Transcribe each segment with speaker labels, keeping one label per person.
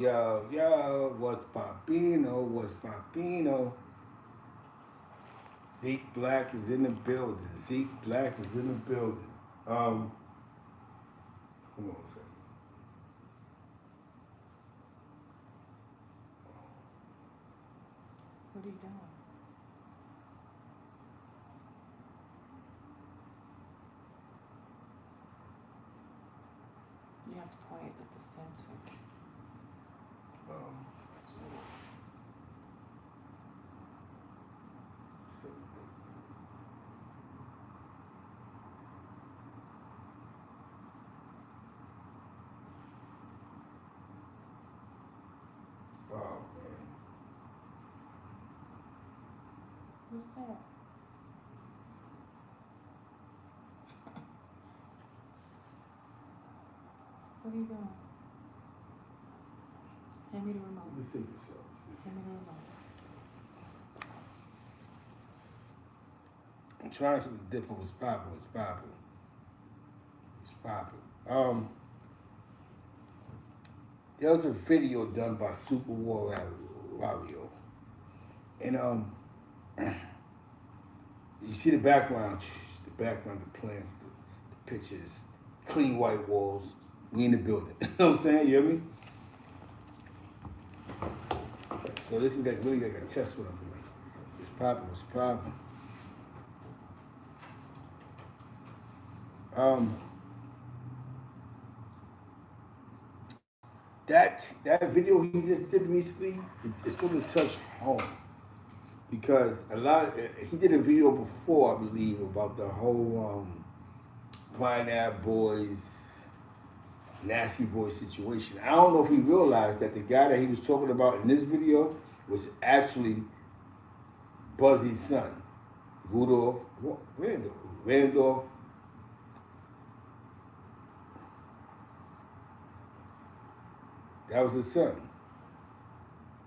Speaker 1: Yo, what's Papino? What's Papino? Zeke Black is in the building. Zeke Black is in the building. Um, Hold on a second.
Speaker 2: What are you doing? You have to point it at the sensor.
Speaker 1: Um, so, oh man.
Speaker 2: Who's that? What are you doing? Hand me the remote.
Speaker 1: Let's take this off.
Speaker 2: Hand me the remote.
Speaker 1: I'm trying something different. What's poppin'? What's poppin'? What's poppin'? There was a video done by Wario, and you see the background, the plants, the pictures, clean white walls. We in the building. You know what I'm saying? You hear me? So this is like really like a test run for me. It's popping. It's popping. That video he just did recently, it sort of touched home because he did a video before, I believe, about the whole Pineapple Boys, Nasty Boy situation. I don't know if he realized that the guy that he was talking about in this video was actually Buzzy's son, Randolph. That was his son.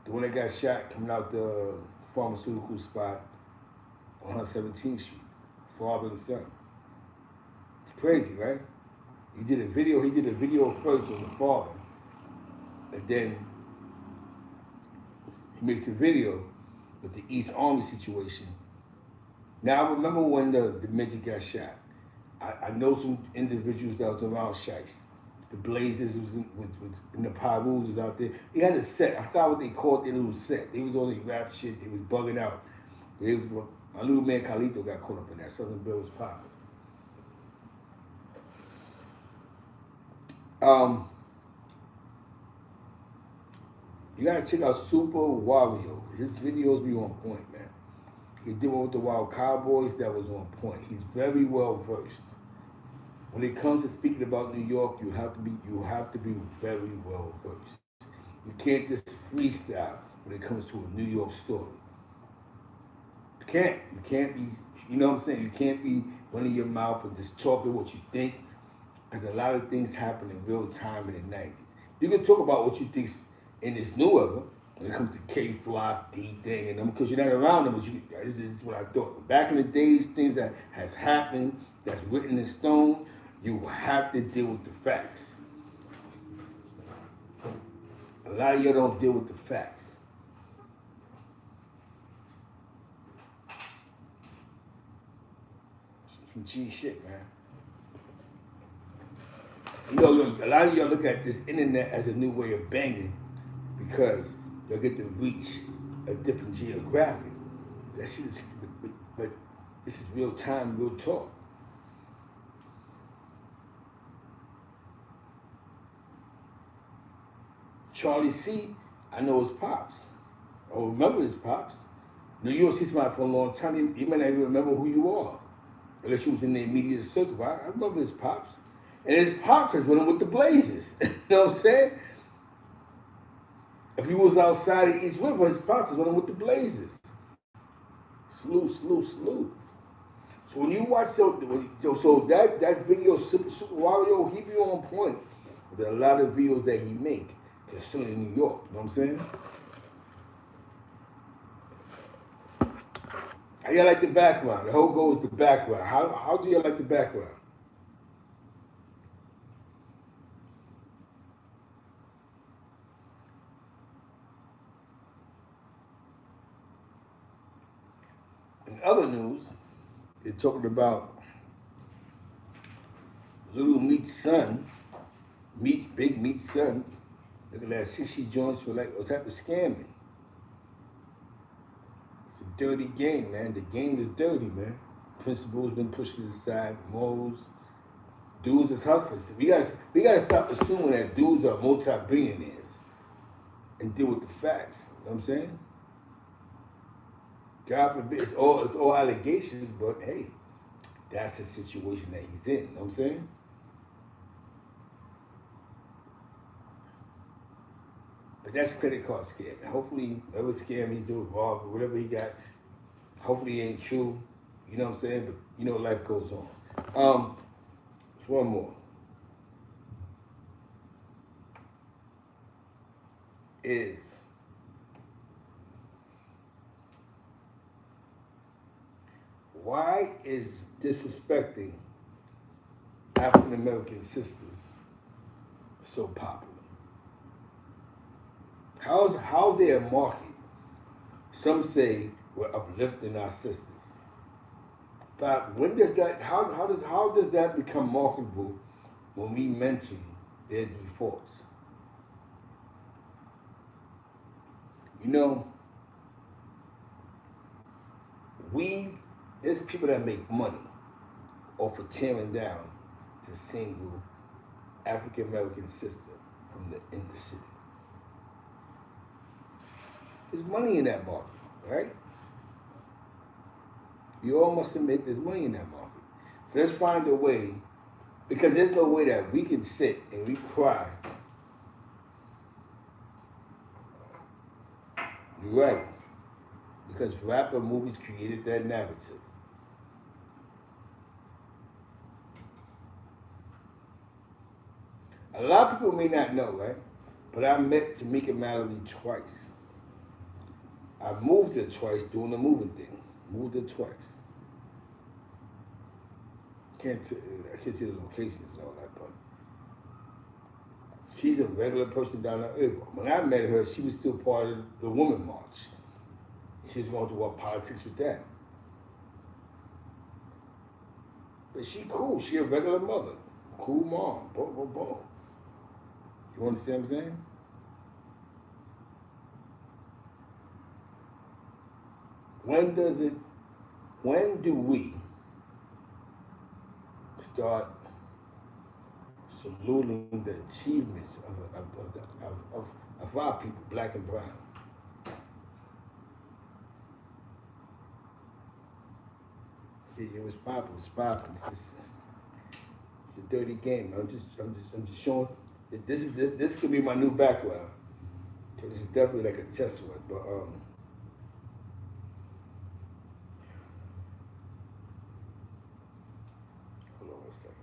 Speaker 1: The one that got shot coming out the pharmaceutical spot on 117th Street. Father and son. It's crazy, right? He did a video first on the father. And then he makes a video with the East Army situation. Now I remember when the midget got shot. I know some individuals that was around Shice. The Blazers was in the Pyrus was out there. He had a set. I forgot what they called their little set. They was on the rap shit. They was bugging out. My little man Carlito got caught up in that. Southern Bill was popping. You gotta check out Super Wario. His videos be on point, man. He did one with the Wild Cowboys that was on point. He's very well versed. When it comes to speaking about New York, you have to be very well versed. You can't just freestyle when it comes to a New York story. You can't be, you know what I'm saying? You can't be running your mouth and just talking what you think, because a lot of things happen in real time in the 90s. You can talk about what you think in this new era, when it comes to K-Flock, D-Thing, and them, because you're not around them, but this is what I thought. But back in the days, things that has happened, that's written in stone, you have to deal with the facts. A lot of y'all don't deal with the facts. Some G shit, man. A lot of y'all look at this internet as a new way of banging because you'll get to reach a different geographic. That shit is, but this is real time, real talk. Charlie C, I know his pops. I remember his pops. Now, you don't see somebody for a long time, you might not even remember who you are. Unless you was in the immediate circle. But I remember his pops. And his pops was with him with the Blazers. You know what I'm saying? If he was outside of East River, his pops was with him with the Blazers. Salute. So when you watch so that video, Super Wario, he be on point with a lot of videos that he make. Concerning New York, you know what I'm saying? How y'all like the background? The whole goal is the background. How do y'all like the background? In other news, they're talking about Little Meat's son, Big Meat's son. Look at that 60 joints for like what type of scamming. It's a dirty game, man. The game is dirty, man. Principles been pushed aside, morals. Dudes is hustlers. We gotta stop assuming that dudes are multi-billionaires and deal with the facts. You know what I'm saying? God forbid, it's all allegations, but hey, that's the situation that he's in. You know what I'm saying? But that's credit card scam. And hopefully, whatever scam he's doing, Rob, whatever he got, hopefully it ain't true. You know what I'm saying? But you know, life goes on. One more. Is why is disrespecting African American sisters so popular? How's there a market? Some say we're uplifting our sisters. But when does that how does that become marketable when we mention their defaults? You know, there's people that make money off of tearing down the single African American sister in the city. There's money in that market, right? You all must admit there's money in that market. So let's find a way, because there's no way that we can sit and we cry. You're right. Because rapper movies created that narrative. A lot of people may not know, right? But I met Tamika Mallory twice. I moved her twice doing the moving thing. Moved her twice. I can't tell you the locations and all that, but she's a regular person down there. When I met her, she was still part of the Woman March. She was going through politics with that. But she cool. She a regular mother. Cool mom. Boom, boom, boom. You understand what I'm saying? When do we start saluting the achievements of our people, black and brown? It was popping. It's a dirty game. I'm just showing. This could be my new background. So this is definitely like a test one, but hold on 1 second.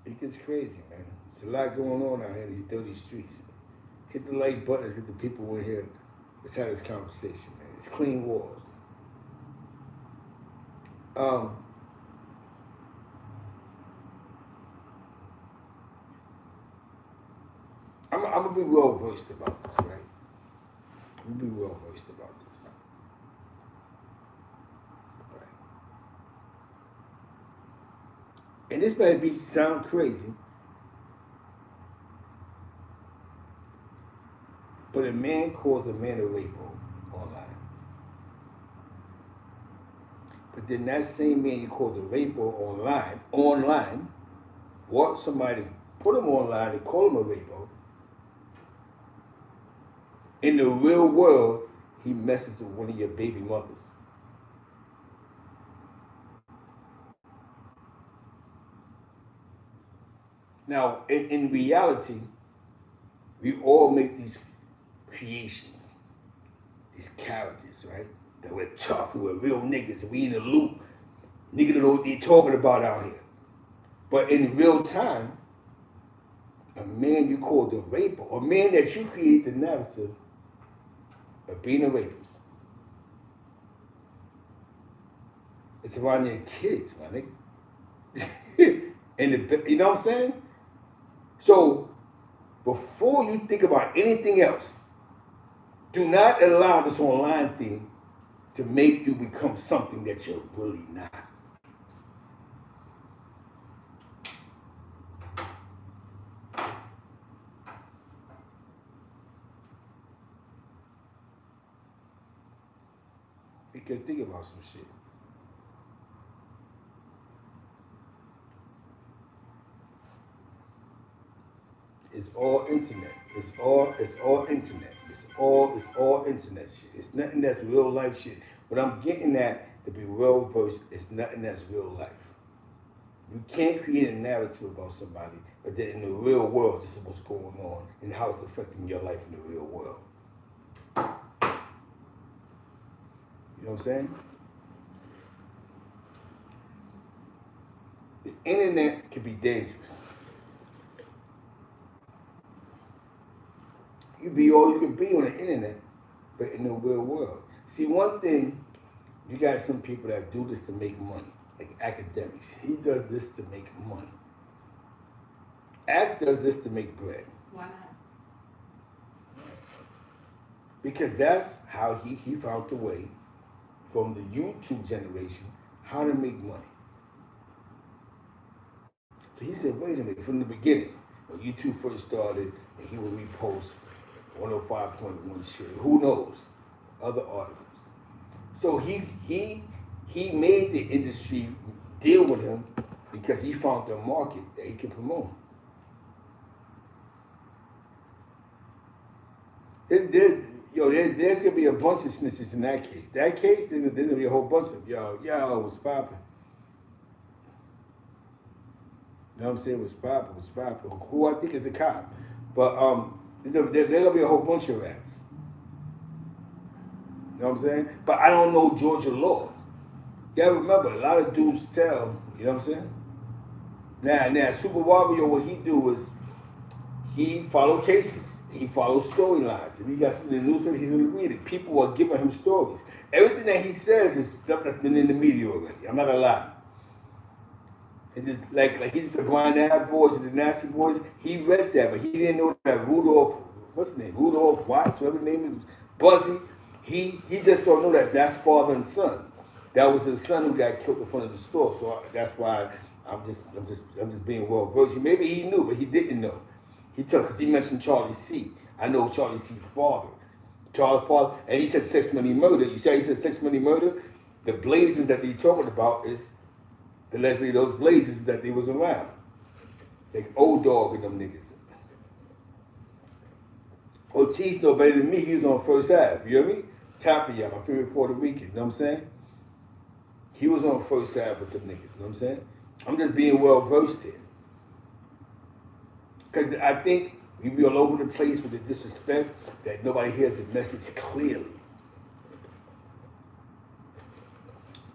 Speaker 1: It gets crazy, man. There's a lot going on out here in these dirty streets. Hit the like button, let's get the people in here. Let's have this conversation, man. It's clean walls. I'm gonna be well versed about this, right? I'm gonna be well versed about this. Right. And this may sound crazy, but a man calls a man a raper online. But then that same man you called a raper online, what somebody put him online and call him a raper. In the real world, he messes with one of your baby mothers. Now, in reality, we all make these creations, these characters, right? That we're tough, we're real niggas, we in the loop. Niggas don't know what they're talking about out here. But in real time, a man you call the raper, or a man that you create the narrative of being a rapist, it's around your kids, my nigga. You know what I'm saying? So, before you think about anything else, Do not allow this online thing to make you become something that you're really not. Because think about some shit. It's all internet. It's all internet. It's all internet shit. It's nothing that's real life shit. What I'm getting at, to be well versed, is nothing that's real life. You can't create a narrative about somebody, but then in the real world, this is what's going on and how it's affecting your life in the real world. You know what I'm saying? The internet can be dangerous. You be all you can be on the internet, but in the real world. See, one thing, you got some people that do this to make money, like academics. He does this to make money. Act does this to make bread.
Speaker 2: Why not?
Speaker 1: Because that's how he found the way from the YouTube generation how to make money. So he said, wait a minute, from the beginning, when YouTube first started, and he would repost 105.1 shit, who knows, other articles. So he made the industry deal with him because he found a market that he can promote. There's gonna be a bunch of snitches in that case. That case, there's gonna be a whole bunch of yo, what's poppin'? You know what I'm saying? What's poppin'? Who I think is a cop, but there's gonna be a whole bunch of rats. You know what I'm saying? But I don't know Georgia law. You gotta remember, a lot of dudes tell. You know what I'm saying? Now, Super Wario, what he do is he follow cases. He follows storylines. If he got something in the newspaper, he's going to read it. People are giving him stories. Everything that he says is stuff that's been in the media already. I'm not going to lie. It just, like he did the Blind Ad Boys and the Nasty Boys. He read that, but he didn't know that Rudolph, what's his name? Rudolph Watts, whatever his name is, Buzzy. He just don't know that that's father and son. That was his son who got killed in front of the store. So that's why I'm just being well versed. Maybe he knew, but he didn't know. He took, because he mentioned Charlie C. I know Charlie C's father. Charlie's father, and he said sex, money, murder. You see how he said sex, money, murder? The blazes that they talking about is allegedly those blazes that they was around. Like Old Dog and them niggas. Ortiz know better than me. He was on First Ave. You hear me? Tapia, my favorite Puerto Rican. You know what I'm saying? He was on First Ave with them niggas. You know what I'm saying? I'm just being well versed here. Because I think we be all over the place with the disrespect that nobody hears the message clearly.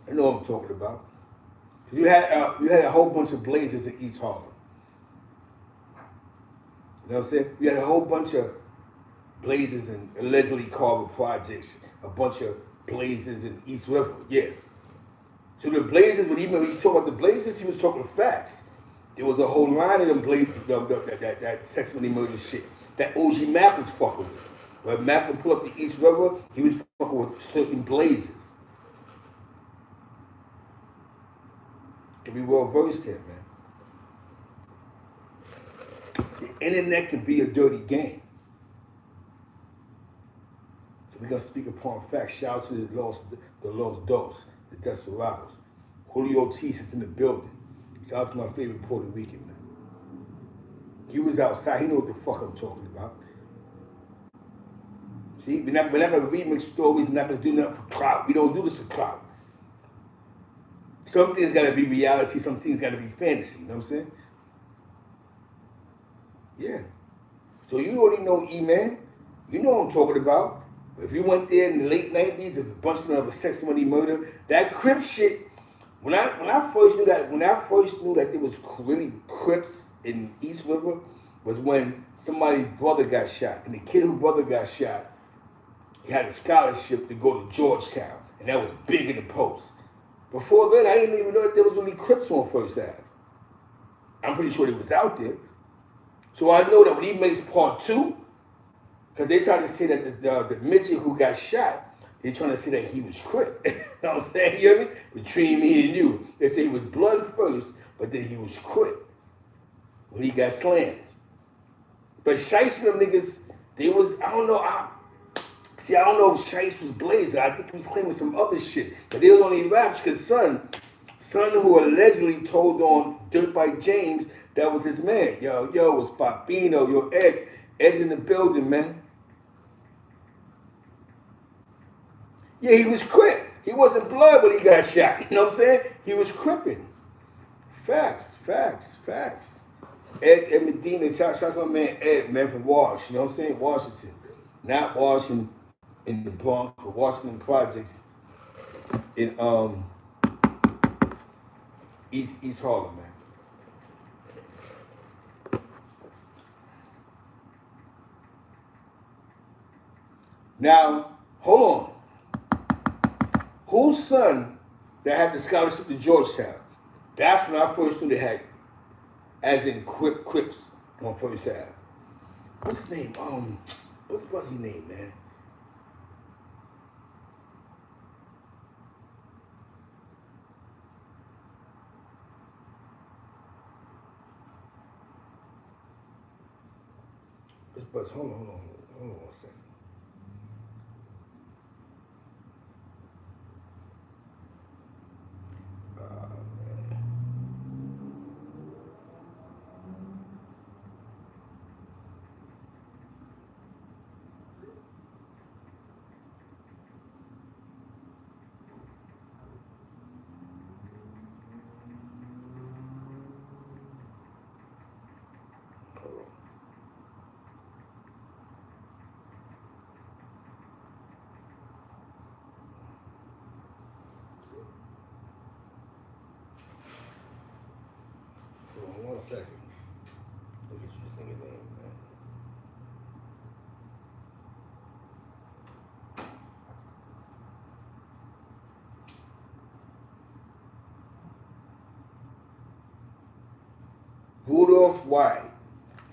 Speaker 1: I know what I'm talking about. Because you had a whole bunch of blazers in East Harlem. You know what I'm saying? You had a whole bunch of blazers in allegedly carbon projects, a bunch of blazers in East River. Yeah. So the blazers, when he talking about the blazers, he was talking facts. There was a whole line of them blazers, that sex, money, murder shit that OG Mac was fucking with. When Mac would pull up the East River, he was fucking with certain blazers. Can be well versed here, man. The internet can be a dirty game. So we're gonna speak upon facts. Shout out to the Los Dos, the Desperados. Julio Ortiz is in the building. Shout out to my favorite Puerto Rican, man. He was outside. He know what the fuck I'm talking about. See, we're not gonna remix stories. We're not gonna do nothing for clout. We don't do this for clout. Some things gotta be reality. Some things gotta be fantasy. You know what I'm saying? Yeah. So you already know E-Man. You know what I'm talking about. If you went there in the late 90s, there's a bunch of them sex, money, murder. That Crip shit. When I first knew that there was really Crips in East River was when somebody's brother got shot. And the kid whose brother got shot, he had a scholarship to go to Georgetown. And that was big in the Post. Before then, I didn't even know that there was really Crips on First Ave. I'm pretty sure he was out there. So I know that when he makes part 2, Because they try to say that the midget who got shot, they trying to say that he was Crip. You know what I'm saying? You hear me? Between me and you. They say he was blood first, but then he was Crip when he got slammed. But Shice and them niggas, they was, I don't know, I don't know if Shice was Blazer. I think he was claiming some other shit. But they was only raps because Son who allegedly told on Dirt by James, that was his man. Yo, it was Papino, yo, Ed's in the building, man. Yeah, he was Crip. He wasn't blood when he got shot. You know what I'm saying? He was cripping. Facts. Ed Medina, shout out my man Ed, man, from Wash. You know what I'm saying? Washington. Not Washington in the Bronx, but Washington Projects in East Harlem, man. Now, hold on. Whose son that had the scholarship to Georgetown? That's when I first knew they had, as in Crips on First Ave. What's his name? What's his name, man? Hold on 1 second. Hold on 1 second. Look at you, this nigga name, man. Rudolph White.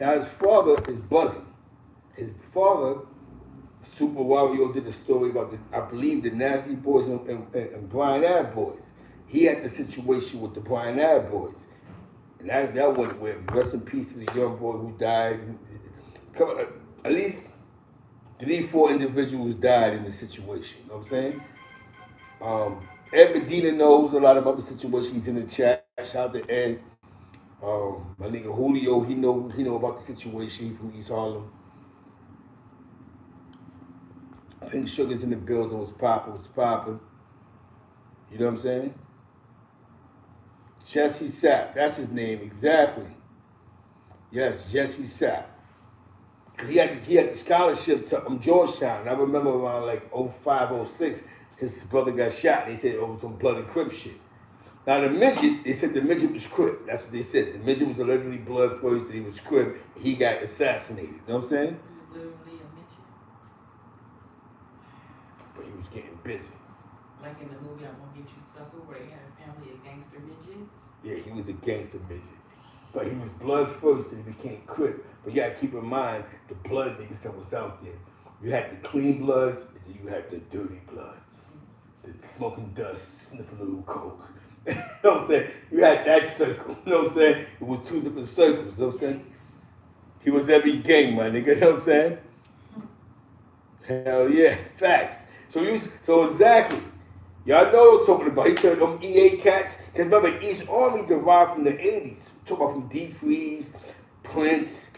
Speaker 1: Now his father is buzzing. His father, Super Wario, did a story about I believe the Nasty Boys and Brian Ave Boys. He had the situation with the Brian Ave Boys. And that went well. Rest in peace to the young boy who died. At least 3-4 individuals died in the situation. You know what I'm saying? Ed Medina knows a lot about the situation. He's in the chat. Shout out to Ed. My nigga Julio, he know about the situation. He from East Harlem. Pink Sugar's in the building. What's poppin'? You know what I'm saying? Jesse Sapp, that's his name, exactly. Yes, Jesse Sapp. He had the scholarship to Georgetown. I remember around like 05, 06, his brother got shot. They said it was some bloody Crip shit. Now the midget, they said the midget was Crip. That's what they said. The midget was allegedly blood first, that he was Crip. He got assassinated. You know what I'm saying?
Speaker 3: He was literally a midget.
Speaker 1: But he was getting busy.
Speaker 3: Like in the movie I Won't Get You Sucker, where they had a family of gangster midgets.
Speaker 1: Yeah, he was a gangster midget. But he was blood first and he became Crip. But you gotta keep in mind the blood niggas that was out there. You had the clean bloods, and then you had the dirty bloods. The smoking dust, sniffing a little coke. You know what I'm saying? You had that circle. You know what I'm saying? It was two different circles. You know what I'm saying? He was every gang, my nigga. You know what I'm saying? Hell yeah, facts. So exactly. Y'all know what I'm talking about. He turned them EA cats. Because remember, East Army derived from the 80s. Talk about from D-Freeze, Prince,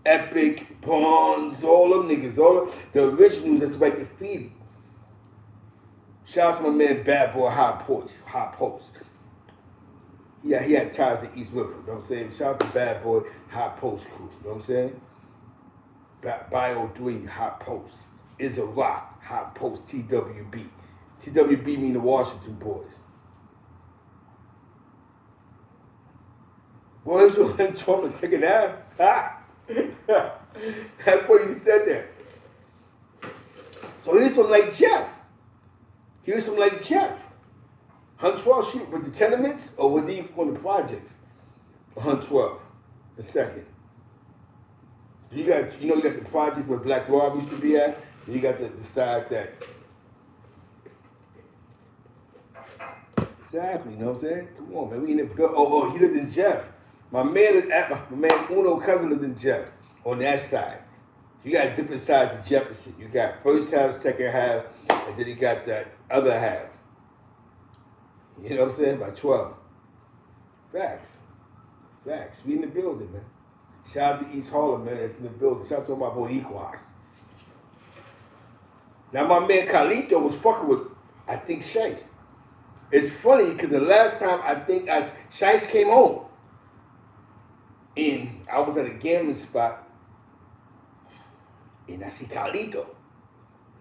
Speaker 1: Epic, Bonds, all them niggas. All of the originals that's like graffiti. Shout out to my man Bad Boy Hot Post. Yeah, he had ties to East with him. You know what I'm saying? Shout out to Bad Boy Hot Post crew. You know what I'm saying? Bio 3 Hot Post. Is a Rock Hot Post TWB. TWB mean the Washington Boys. Boys were in trouble the second half. That's why you said that. So he's from like Jeff. He was from like Jeff. 112 shoot with the tenements, or was he from the projects? 112. The second. You got, you got the project where Black Rob used to be at. And you got the side that. Exactly, you know what I'm saying? Come on, man. We in the build. Oh, he lived in Jeff. My man, my man Uno cousin lived in Jeff on that side. You got different sides of Jefferson. You got first half, second half, and then you got that other half. You know what I'm saying? By 12. Facts. Facts. We in the building, man. Shout out to East Harlem, man. That's in the building. Shout out to my boy Equas. Now, my man Carlito was fucking with, I think, Shice. It's funny because the last time I think Shice came home, and I was at a gambling spot, and I see Carlito.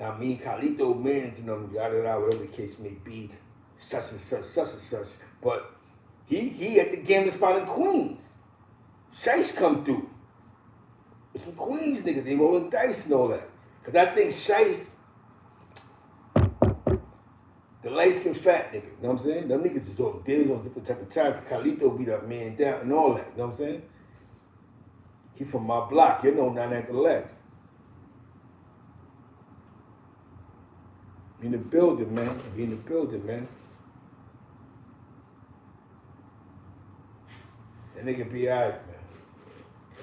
Speaker 1: Now, me and Carlito, mans, yada yada, whatever the case may be, such and such, such and such. But he at the gambling spot in Queens. Shice come through. It's some Queens niggas, they rolling dice and all that. Because I think Shice, the light-skinned fat nigga, you know what I'm saying? Them niggas is on, they was on different type of time. Carlito beat that man down and all that, you know what I'm saying? He from my block, you know, 9 after the legs. Be in the building, man. Be in the building, man. That nigga be alright, man.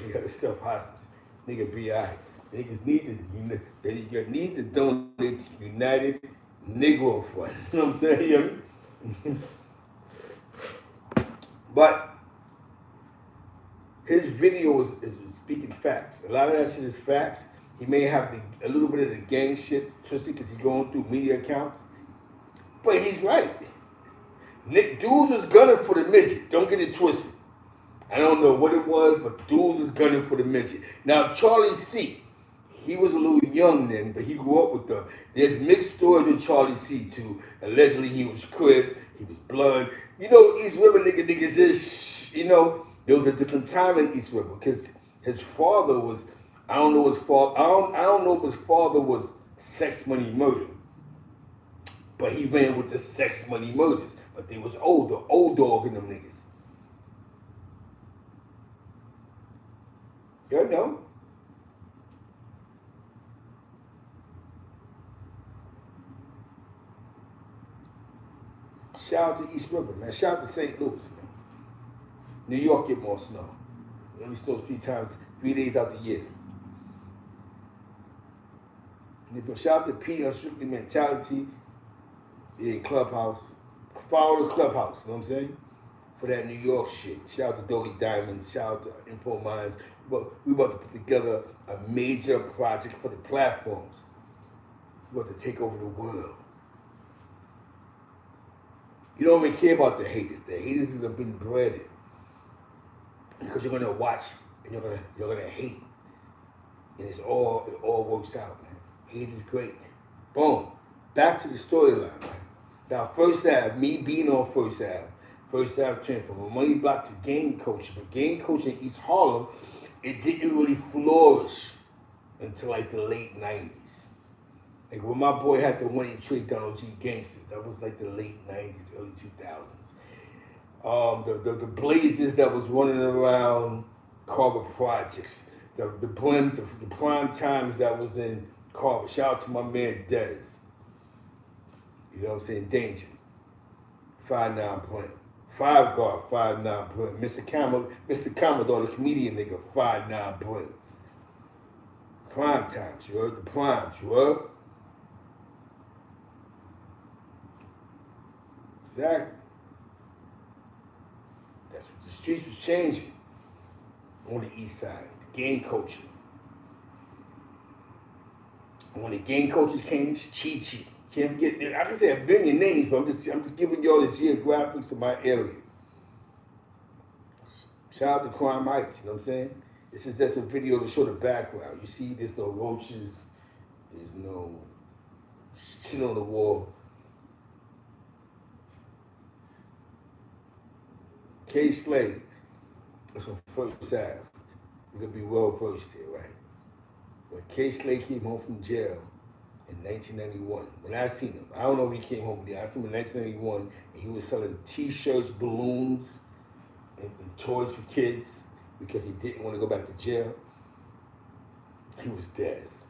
Speaker 1: He got himself hostage. Nigga be alright. Niggas need to donate to United Negro Fund. You know what I'm saying? But his video is speaking facts. A lot of that shit is facts. He may have a little bit of the gang shit twisted because he's going through media accounts. But he's right. Dudes was gunning for the midget. Don't get it twisted. I don't know what it was, but dudes was gunning for the midget. Now, Charlie C., he was a little young then, but he grew up with them. There's mixed stories with Charlie C. too. Allegedly, he was Crip, he was Blood. East River niggas is, there was a different time in East River because his father was, I don't know if his father was Sex Money Murder, but he ran with the Sex Money Murders. But they was old dog in them niggas. You know? Shout out to East River, man. Shout out to St. Louis, man. New York get more snow. It only snows 3 days out the year. Shout out to P on Strictly Mentality. In Clubhouse. Follow the Clubhouse, you know what I'm saying? For that New York shit. Shout out to Doggy Diamonds. Shout out to Info Minds. But we about to put together a major project for the platforms. We about to take over the world. You don't even care about the haters. The haters is been bred because you're gonna watch and you're gonna hate, and it all works out, man. Hate is great. Boom. Back to the storyline, man. Now, First Ave, me being on First Ave turned from a money block to game coaching. But game coaching in East Harlem, it didn't really flourish until like the late 90s. Like when my boy had the one trade Donald G Gangsters, that was like the late 90s, early 2000s. The blazes that was running around Carver Projects, the prime times that was in Carver. Shout out to my man Dez. You know what I'm saying? Danger. 5'9" point. 5 guard, 5'9" point. Mr. Commodore, the comedian nigga, 5'9" point. Prime times, you heard? The primes, you heard? Exactly. That's what the streets was changing on the east side. The game coaching. And when the game coaches came, Chi. Can't forget, I can say a billion names, but I'm just giving y'all the geographics of my area. Shout out to Crime Heights, you know what I'm saying? This is just a video to show the background. You see, there's no roaches, there's no shit on the wall. K. Slade is from First Ave. You're gonna be well versed here, right? When K. Slade came home from jail in 1991, when I seen him, I don't know if he came home, but I seen him in 1991, and he was selling T-shirts, balloons, and toys for kids because he didn't want to go back to jail. He was Dez.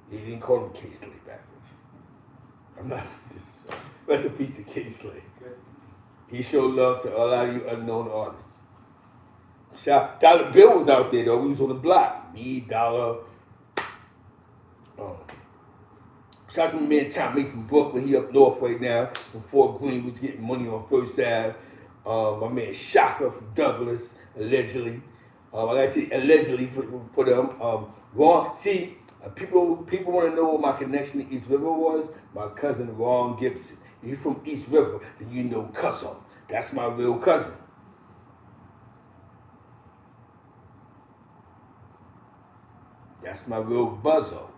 Speaker 1: He didn't call him K-Slay back then. I'm not this. Rest in peace to K-Slay. He showed love to a lot of you unknown artists. Dollar Bill was out there though. We was on the block. Me, Dollar. Shout out to my man Tommy from Brooklyn. He up north right now. From Fort Greene, was getting money on First Ave. My man Shaka from Douglas, allegedly. Like I said, allegedly for them. Ron, see, people want to know what my connection to East River was. My cousin Ron Gibson. If you're from East River, then you know Cuzzo. That's my real cousin. That's my real Buzzo.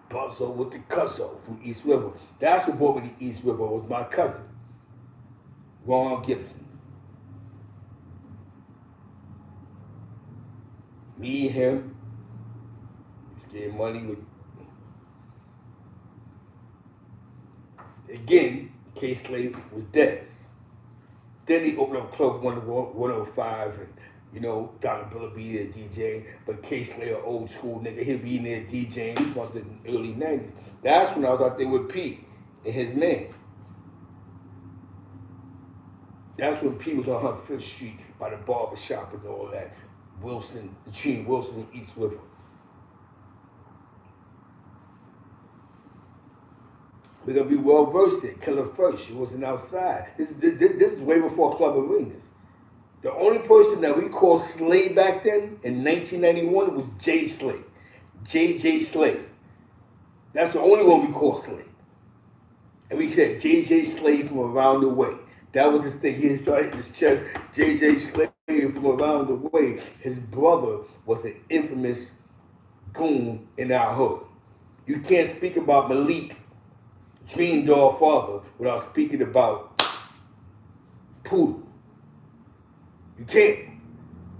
Speaker 1: Buzzo with the Cuzzo from East River. That's what brought me to East River, was my cousin, Ron Gibson. Me and him was getting money with. Again, K-Slay was Dez. Then he opened up Club 105 and, you know, Dollar Bill would be there DJ, but K-Slay, an old school nigga, he'll be in there DJing. He was in the early 90s. That's when I was out there with P and his man. That's when P was on 105th Street by the barber shop and all that. Wilson, between Wilson and East River. We're gonna be well versed in Killer First. She wasn't outside. This is way before Club Arenas. The only person that we called Slay back then in 1991 was J Slay. J Slay. That's the only one we called Slay. And we said J Slay from around the way. That was his thing. He had tried his chest. J Slay from around the way. His brother was an infamous goon in our hood. You can't speak about Malik, Dream Doll father, without speaking about Poodle. You can't.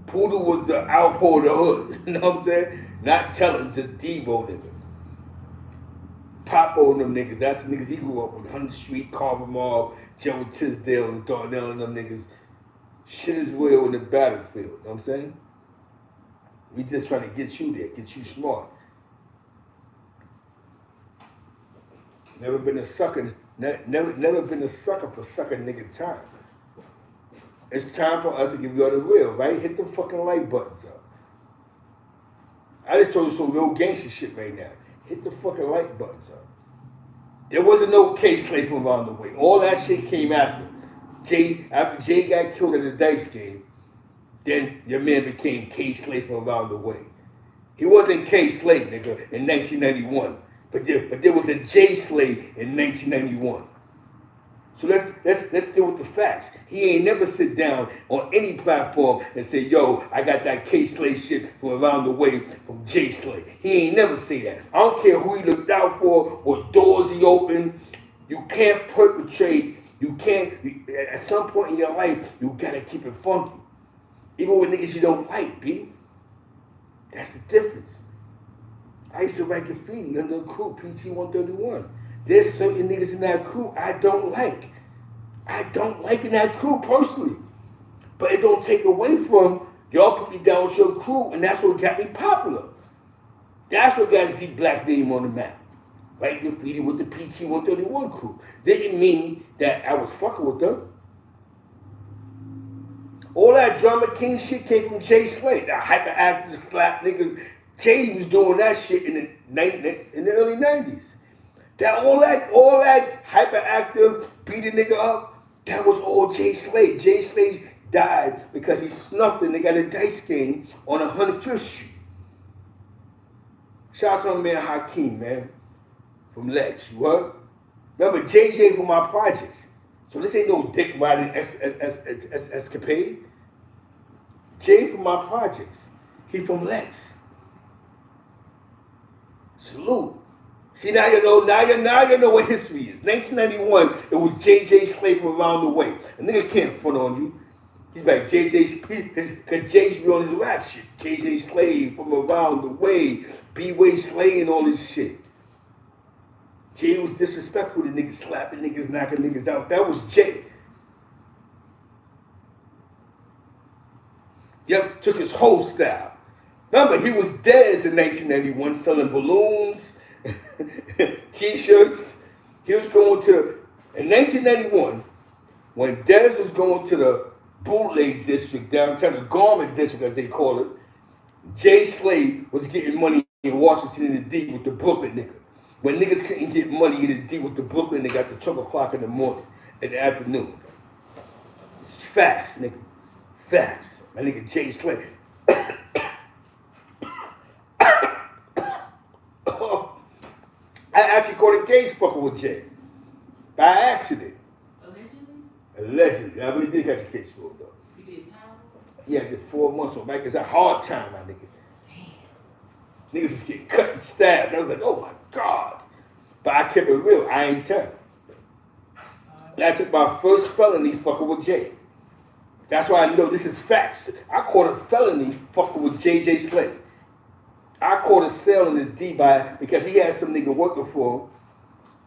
Speaker 1: Poodle was the outpour of the hood. You know what I'm saying? Not telling, just Debo nigga. Popo and them niggas. That's the niggas he grew up with. 100th Street, Carver Mob, Joe Tisdale, and Darnell and them niggas. Shit is real in the battlefield. You know what I'm saying? We just trying to get you there, get you smart. Never been a sucker. Never been a sucker for sucking nigga time. It's time for us to give you all the real, right? Hit the fucking like buttons up. I just told you some real gangster shit right now. Hit the fucking like buttons up. There wasn't no K-Slay from around the way. All that shit came after. After Jay got killed at the dice game, then your man became K-Slay from around the way. He wasn't K-Slay, nigga, in 1991. But there was a J Slay in 1991. So let's deal with the facts. He ain't never sit down on any platform and say, yo, I got that K Slay shit from around the way from J Slay. He ain't never say that. I don't care who he looked out for, what doors he opened. You can't perpetrate. At some point in your life, you gotta keep it funky. Even with niggas you don't like, B. That's the difference. I used to write graffiti under a crew, PT 131. There's certain niggas in that crew I don't like. I don't like in that crew personally. But it don't take away from y'all put me down with your crew, and that's what got me popular. That's what got Z Black name on the map. Write graffiti with the PT 131 crew. Didn't mean that I was fucking with them. All that Drama King shit came from Jay Slay, the hyperactive slap niggas. Jay was doing that shit in the early 90s. All that hyperactive, beat a nigga up, that was all Jay Slay. Jay Slay died because he snuffed and they got a dice game on 105th Street. Shout out to my man Hakeem, man, from Lex. You heard? Remember, JJ from my projects. So this ain't no dick riding escapade. Jay from my projects. He from Lex. Salute. See, now you know what history is. 1991, it was JJ Slay from around the way. A nigga can't front on you. He's like, cause Jay's be on his rap shit. JJ Slay from around the way. B-Way Slay and all this shit. Jay was disrespectful to niggas, slapping niggas, knocking niggas out. That was Jay. Yep, took his whole style. Remember, he was dead in 1991 selling balloons, T-shirts. He was going to, in 1991, when Dez was going to the bootleg district downtown, the garment district as they call it, Jay Slade was getting money in Washington in the D with the Brooklyn nigga. When niggas couldn't get money in the D with the Brooklyn nigga at the 12 o'clock in the morning, in the afternoon. It's facts, nigga. Facts. My nigga Jay Slade. I actually caught a case fucking with Jay. By accident. Allegedly. I really did catch a case for it, though.
Speaker 3: You did time?
Speaker 1: Yeah, I did 4 months on Mike. It's a hard time, my nigga. Damn. Niggas was getting cut and stabbed. I was like, oh my God. But I kept it real. I ain't telling. And I took my first felony fucking with Jay. That's why I know this is facts. I caught a felony fucking with JJ Slade. I caught a sale in the D because he had some nigga working for him.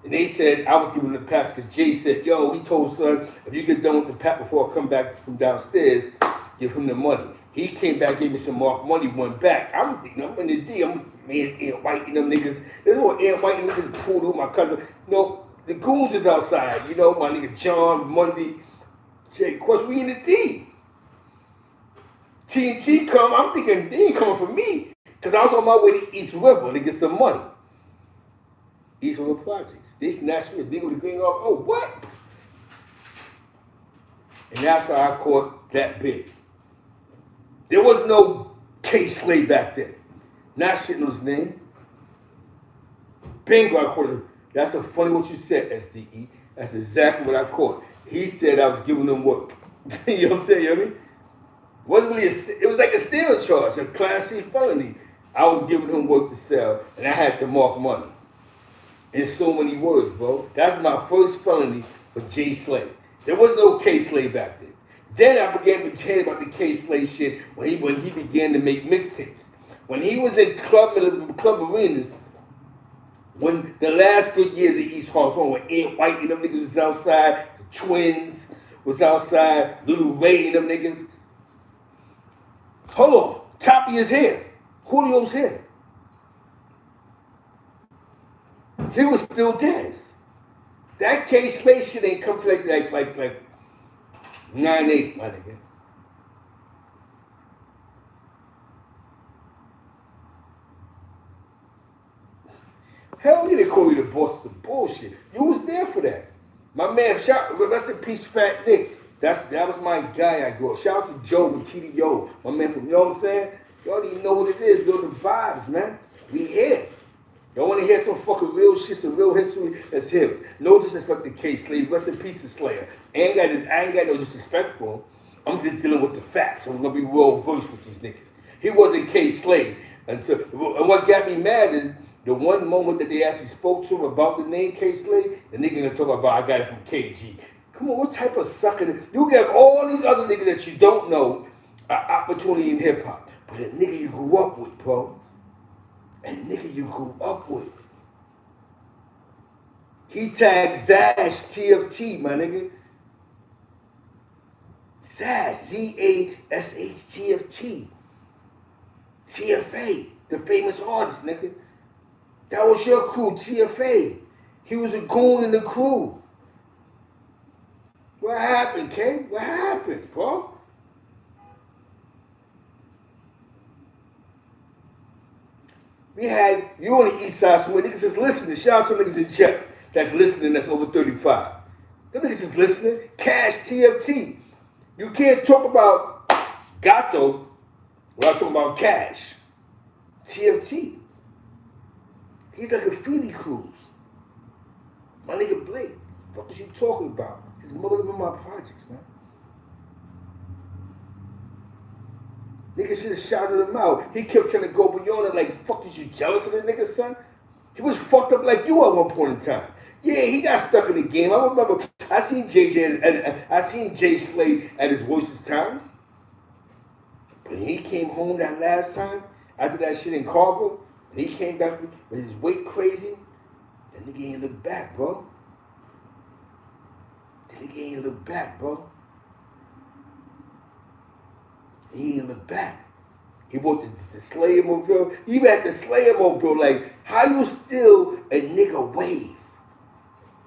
Speaker 1: And they said I was giving him the paps because Jay said, yo, he told son, if you get done with the pap before I come back from downstairs, give him the money. He came back, gave me some more money, went back. I'm in the D. I'm Aunt White and them niggas. There's more Aunt White and niggas pulled with my cousin. No, the goons is outside. You know, my nigga John, Monday, Jay. Of course, we in the D. TNT come. I'm thinking they ain't coming for me because I was on my way to East River to get some money. East River Projects. They snatched me a nigga with the green off. Oh, what? And that's how I caught that big. There was no K Slade back then. Not shit in his name. Bingo, I caught him. That's a funny what you said, SDE. That's exactly what I caught. He said I was giving them work. You know what I'm saying? You know what I mean? It wasn't really it was like a stealing charge, a Class C felony. I was giving him work to sell, and I had to mark money. In so many words, bro. That's my first felony for Jay Slade. There was no K Slade back then. Then I began to care about the K Slade shit when he began to make mixtapes. When he was in club arenas, when the last good years of East Harlem, when Aunt White and them niggas was outside, the Twins was outside, Little Ray and them niggas. Hold on, Tapia's here. Julio's here. He was still dead. That K Slade shit ain't come to like 9-8, my nigga. Hell yeah, they call you the boss of bullshit. You was there for that. My man, rest in peace, Fat Nick. That was my guy I grew up. Shout out to Joe and TDO. My man from, you know what I'm saying? Y'all don't even know what it is. Know the vibes, man. We here. Y'all want to hear some fucking real shit, some real history? Let's hear it. No disrespect to K Slade. Rest in peace to Slayer. I ain't got no disrespect for him. I'm just dealing with the facts. I'm going to be well versed with these niggas. He wasn't K Slade. And what got me mad is the one moment that they actually spoke to him about the name K Slade, the nigga gonna talk about I got it from KG. Come on, what type of sucker? You got all these other niggas that you don't know opportunity in hip hop. But a nigga you grew up with, bro. A nigga you grew up with. He tagged Zash TFT, my nigga. Zash, ZASH TFA, the famous artist, nigga. That was your crew, TFA. He was a goon in the crew. What happened, K? What happened, bro? We had you on the east side, so when niggas is listening, shout out to niggas in Jeff that's listening that's over 35. Them niggas is listening. Cash TFT. You can't talk about Gato without talking about Cash. TFT. He's like a Feely Cruz. My nigga Blake. What was you talking about? His mother lived in my projects, man. Nigga should have shouted him out. He kept trying to go beyond it like, fuck, is you jealous of the nigga, son? He was fucked up like you at one point in time. Yeah, he got stuck in the game. I remember, I seen Jay Slade at his worst times. But when he came home that last time, after that shit in Carver, and he came back with his weight crazy, that nigga ain't look back, bro. That nigga ain't look back, bro. He ain't look back. He bought the Slayer mobile. You even had the Slayer mobile. Like, how you still a nigga wave?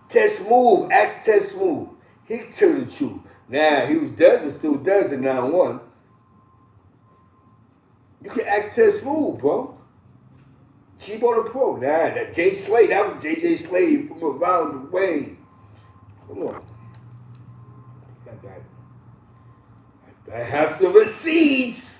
Speaker 1: Test Smooth, ask Test Smooth. He can tell the truth. Now, he was does and still does in 9-1. You can ask Test Smooth, bro. Cheap on the pro. Nah, that Jay Slade, that was JJ Slade from around the way. Come on. I have some receipts.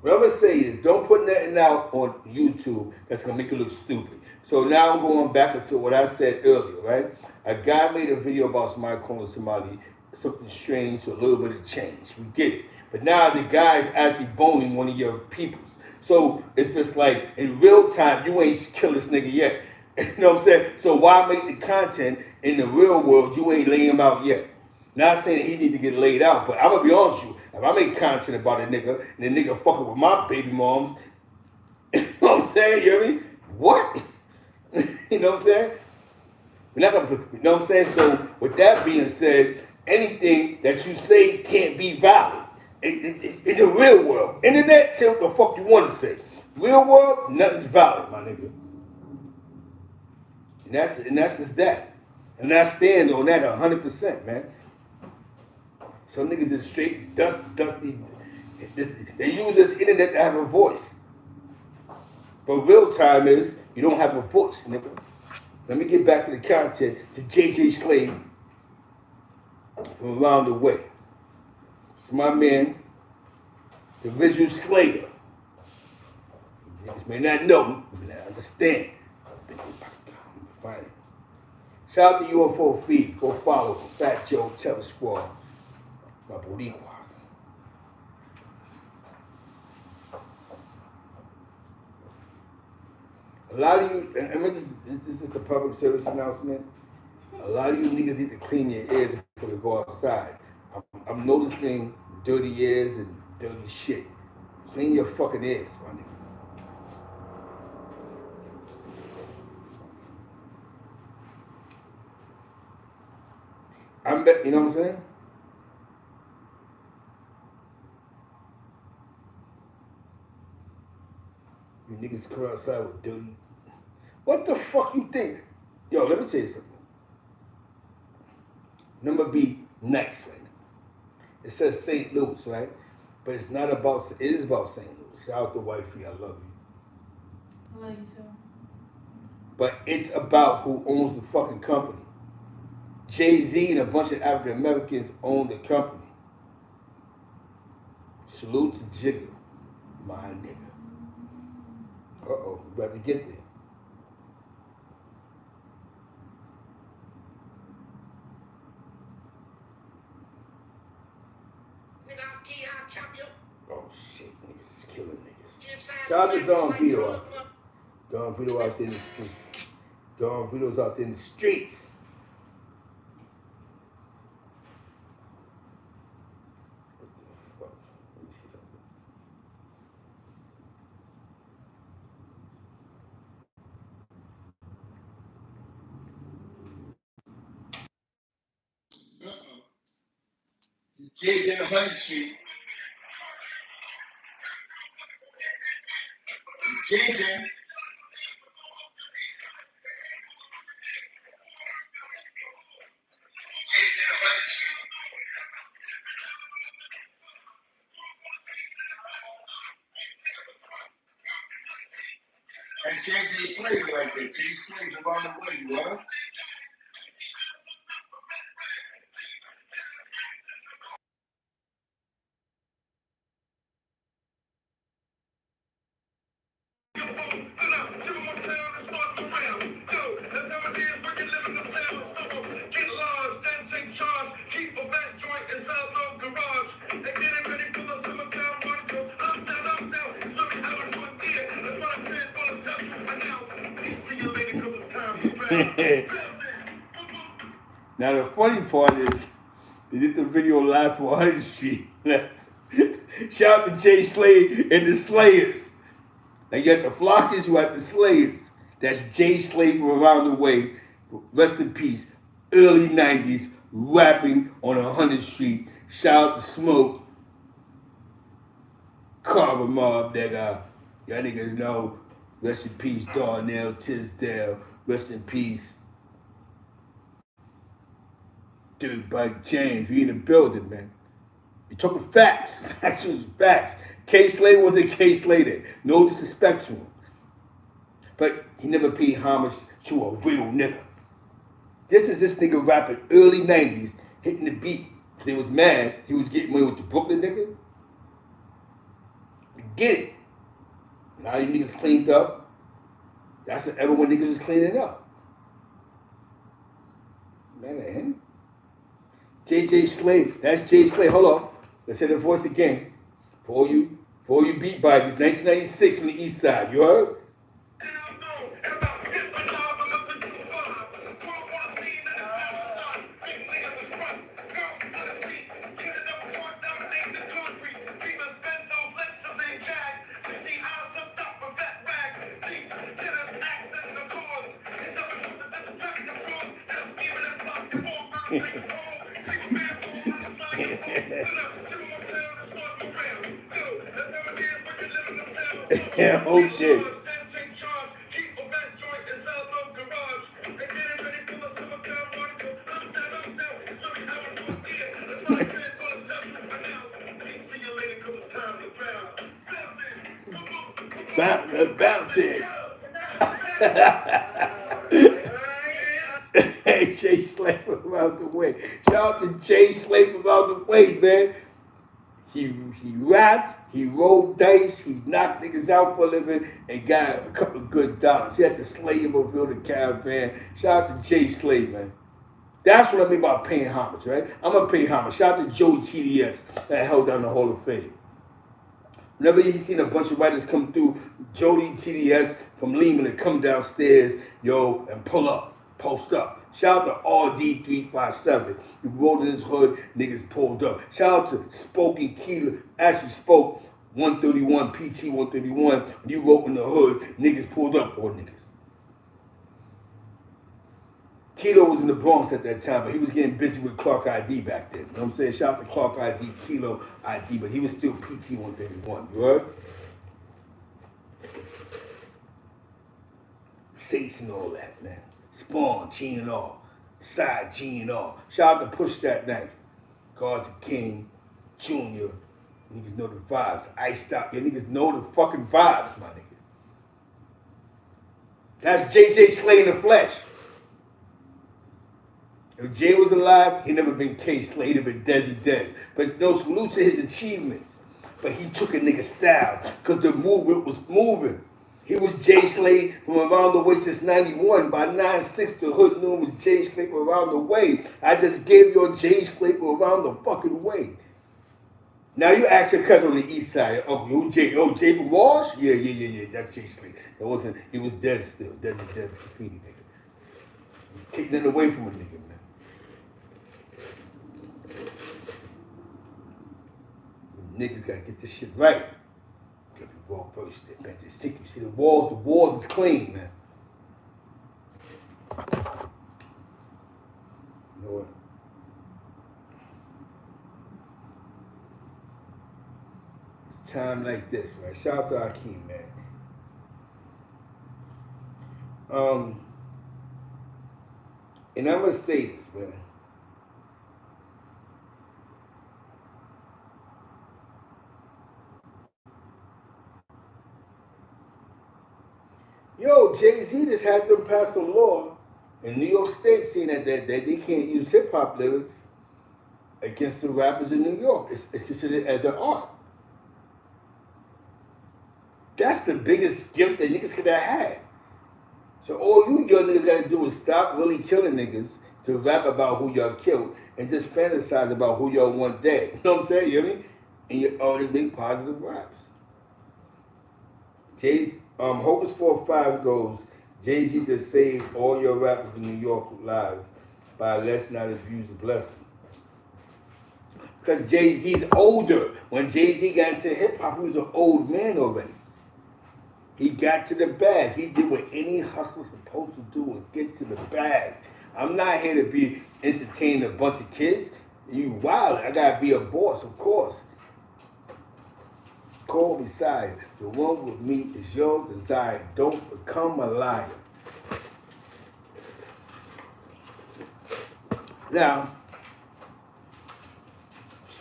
Speaker 1: What I'm gonna say is, don't put nothing out on YouTube that's gonna make you look stupid. So now I'm going back to what I said earlier, right? A guy made a video about somebody calling somebody something strange for a little bit of change. We get it. But now the guy's actually boning one of your peoples. So it's just like, in real time, you ain't killed this nigga yet. You know what I'm saying? So why make the content in the real world, you ain't laying him out yet? Not saying that he need to get laid out, but I'm gonna be honest with you. If I make content about a nigga, and the nigga fucking with my baby moms, you know what I'm saying? You hear me? What? You know what I'm saying? We're not gonna, you know what I'm saying? So with that being said, anything that you say can't be valid. In the real world. Internet, say what the fuck you want to say. Real world, nothing's valid, my nigga. And that's just that. And I stand on that 100%, man. Some niggas is straight dusty. They use this internet to have a voice. But real time is, you don't have a voice, nigga. Let me get back to the content, to JJ Slade from around the way. It's my man, the visual slayer. You niggas may not know, but I understand. I'm find it. Shout out to UFO Feed. Go follow Fat Joe, Tell the Squad. My Boricuas. A lot of you, and this is a public service announcement. A lot of you niggas need to clean your ears before you go outside. I'm noticing dirty ears and dirty shit. Clean your fucking ears, my nigga. You know what I'm saying? You niggas come outside with dirty. What the fuck you think? Yo, let me tell you something. Number B, nice right now. It says St. Louis, right? But it's not about, it is about St. Louis. Shout out to wifey, I love you.
Speaker 2: I love you too.
Speaker 1: But it's about who owns the fucking company. Jay-Z and a bunch of African Americans own the company. Salute to Jigga, my nigga. Uh-oh, we about to get there. Oh shit, niggas is killing niggas. Shout out to Don Vito out there. Don Vito out there in the streets. Don Vito's out there in the streets. What the fuck? Let me see something. Jay's in 100th Street. JJ. And JJ Slade right there. Jay Slade around the way, what? Now the funny part is, they did the video live for 100th Street. Shout out to Jay Slade and the Slayers. Now you got the Flockers, you got the Slayers. That's Jay Slade from around the way. Rest in peace. Early 90s, rapping on 100th Street. Shout out to Smoke. Carver mob, nigga. Y'all niggas know. Rest in peace, Darnell Tisdale. Rest in peace, Dude, Bike James. We in the building, man. You talking facts. Facts was facts. K. Slade wasn't K. Slade. No disrespect to him. But he never paid homage to a real nigga. This is this nigga rapping early 90s, hitting the beat. They was mad he was getting away with the Brooklyn nigga. Get it. Now you niggas cleaned up. That's the era when niggas is cleaning up. Man, him. JJ Slade. That's J Slade. Hold on. Let's hear the voice again. For all you beat biters, 1996 from the east side. You heard? Yeah, oh shit. Bounce it. Hey, Jay Slade out the way. Shout out to Jay Slade out the way, man. He rapped, he rolled dice, he knocked niggas out for a living, and got a couple of good dollars. He had to slay him over the caravan. Shout out to Jay Slade, man. That's what I mean by paying homage, right? I'm gonna pay homage. Shout out to Joey TDS that held down the Hall of Fame. Whenever you seen a bunch of writers come through, Jody TDS from Lehman to come downstairs, yo, and pull up, post up. Shout out to RD357. He rolled in his hood, niggas pulled up. Shout out to Spoken Keeler, actually spoke 131, PT 131. When you wrote in the hood, niggas pulled up on niggas. Kilo was in the Bronx at that time, but he was getting busy with Clark ID back then. You know what I'm saying? Shout out to Clark ID, Kilo ID, but he was still PT 131. You heard? Sace and all that, man. Spawn, G and all. Side G and all. Shout out to Push That Knife. Guards of King, Junior. Niggas know the vibes. Iced out. You niggas know the fucking vibes, my nigga. That's JJ Slade in the flesh. If Jay was alive, he never been K Slade, he'd been Desi Des. But no salute to his achievements. But he took a nigga style, because the movement was moving. He was Jay Slade from around the way since 91. By 96, the hood knew him was Jay Slade from around the way. I just gave you a Jay Slade from around the fucking way. Now you ask your cousin on the east side, who Jay? Oh, Jay from Walsh? Yeah, that's Jay Slade. It wasn't, he was dead still. Desi Des Graffiti, nigga. Take nothing away from a nigga, man. Niggas gotta get this shit right. Gotta be well versed in, man. This sick. You see the walls is clean, man. You know what? It's time like this, right? Shout out to Akeem, man. And I'm gonna say this, man. Yo, Jay-Z just had them pass a law in New York State saying that they can't use hip-hop lyrics against the rappers in New York. It's considered as an art. That's the biggest gift that niggas could have had. So all you young niggas gotta do is stop really killing niggas to rap about who y'all killed and just fantasize about who y'all want dead. You know what I'm saying? You hear me? And you all just make positive raps. Hopeless 4-5 goes, Jay-Z just saved all your rappers in New York lives by let's not abuse the blessing. Because Jay-Z's older. When Jay-Z got into hip-hop, he was an old man already. He got to the bag. He did what any hustler's supposed to do and get to the bag. I'm not here to be entertaining a bunch of kids. You wild. I gotta be a boss, of course. Of called Messiah. The one with me is your desire. Don't become a liar. Now,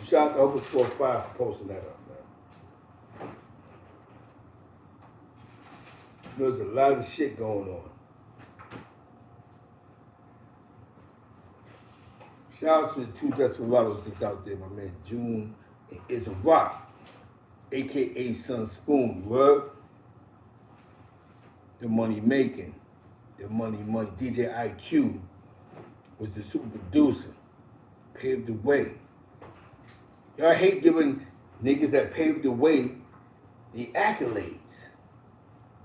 Speaker 1: shout out to Open 4-5 for posting that up, man. There's a lot of shit going on. Shout out to the two desperados that's out there, my man June and Is a Rock, aka Son Spoon. You heard? The money making, the money. DJ IQ was the super producer, paved the way. Y'all hate giving niggas that paved the way the accolades.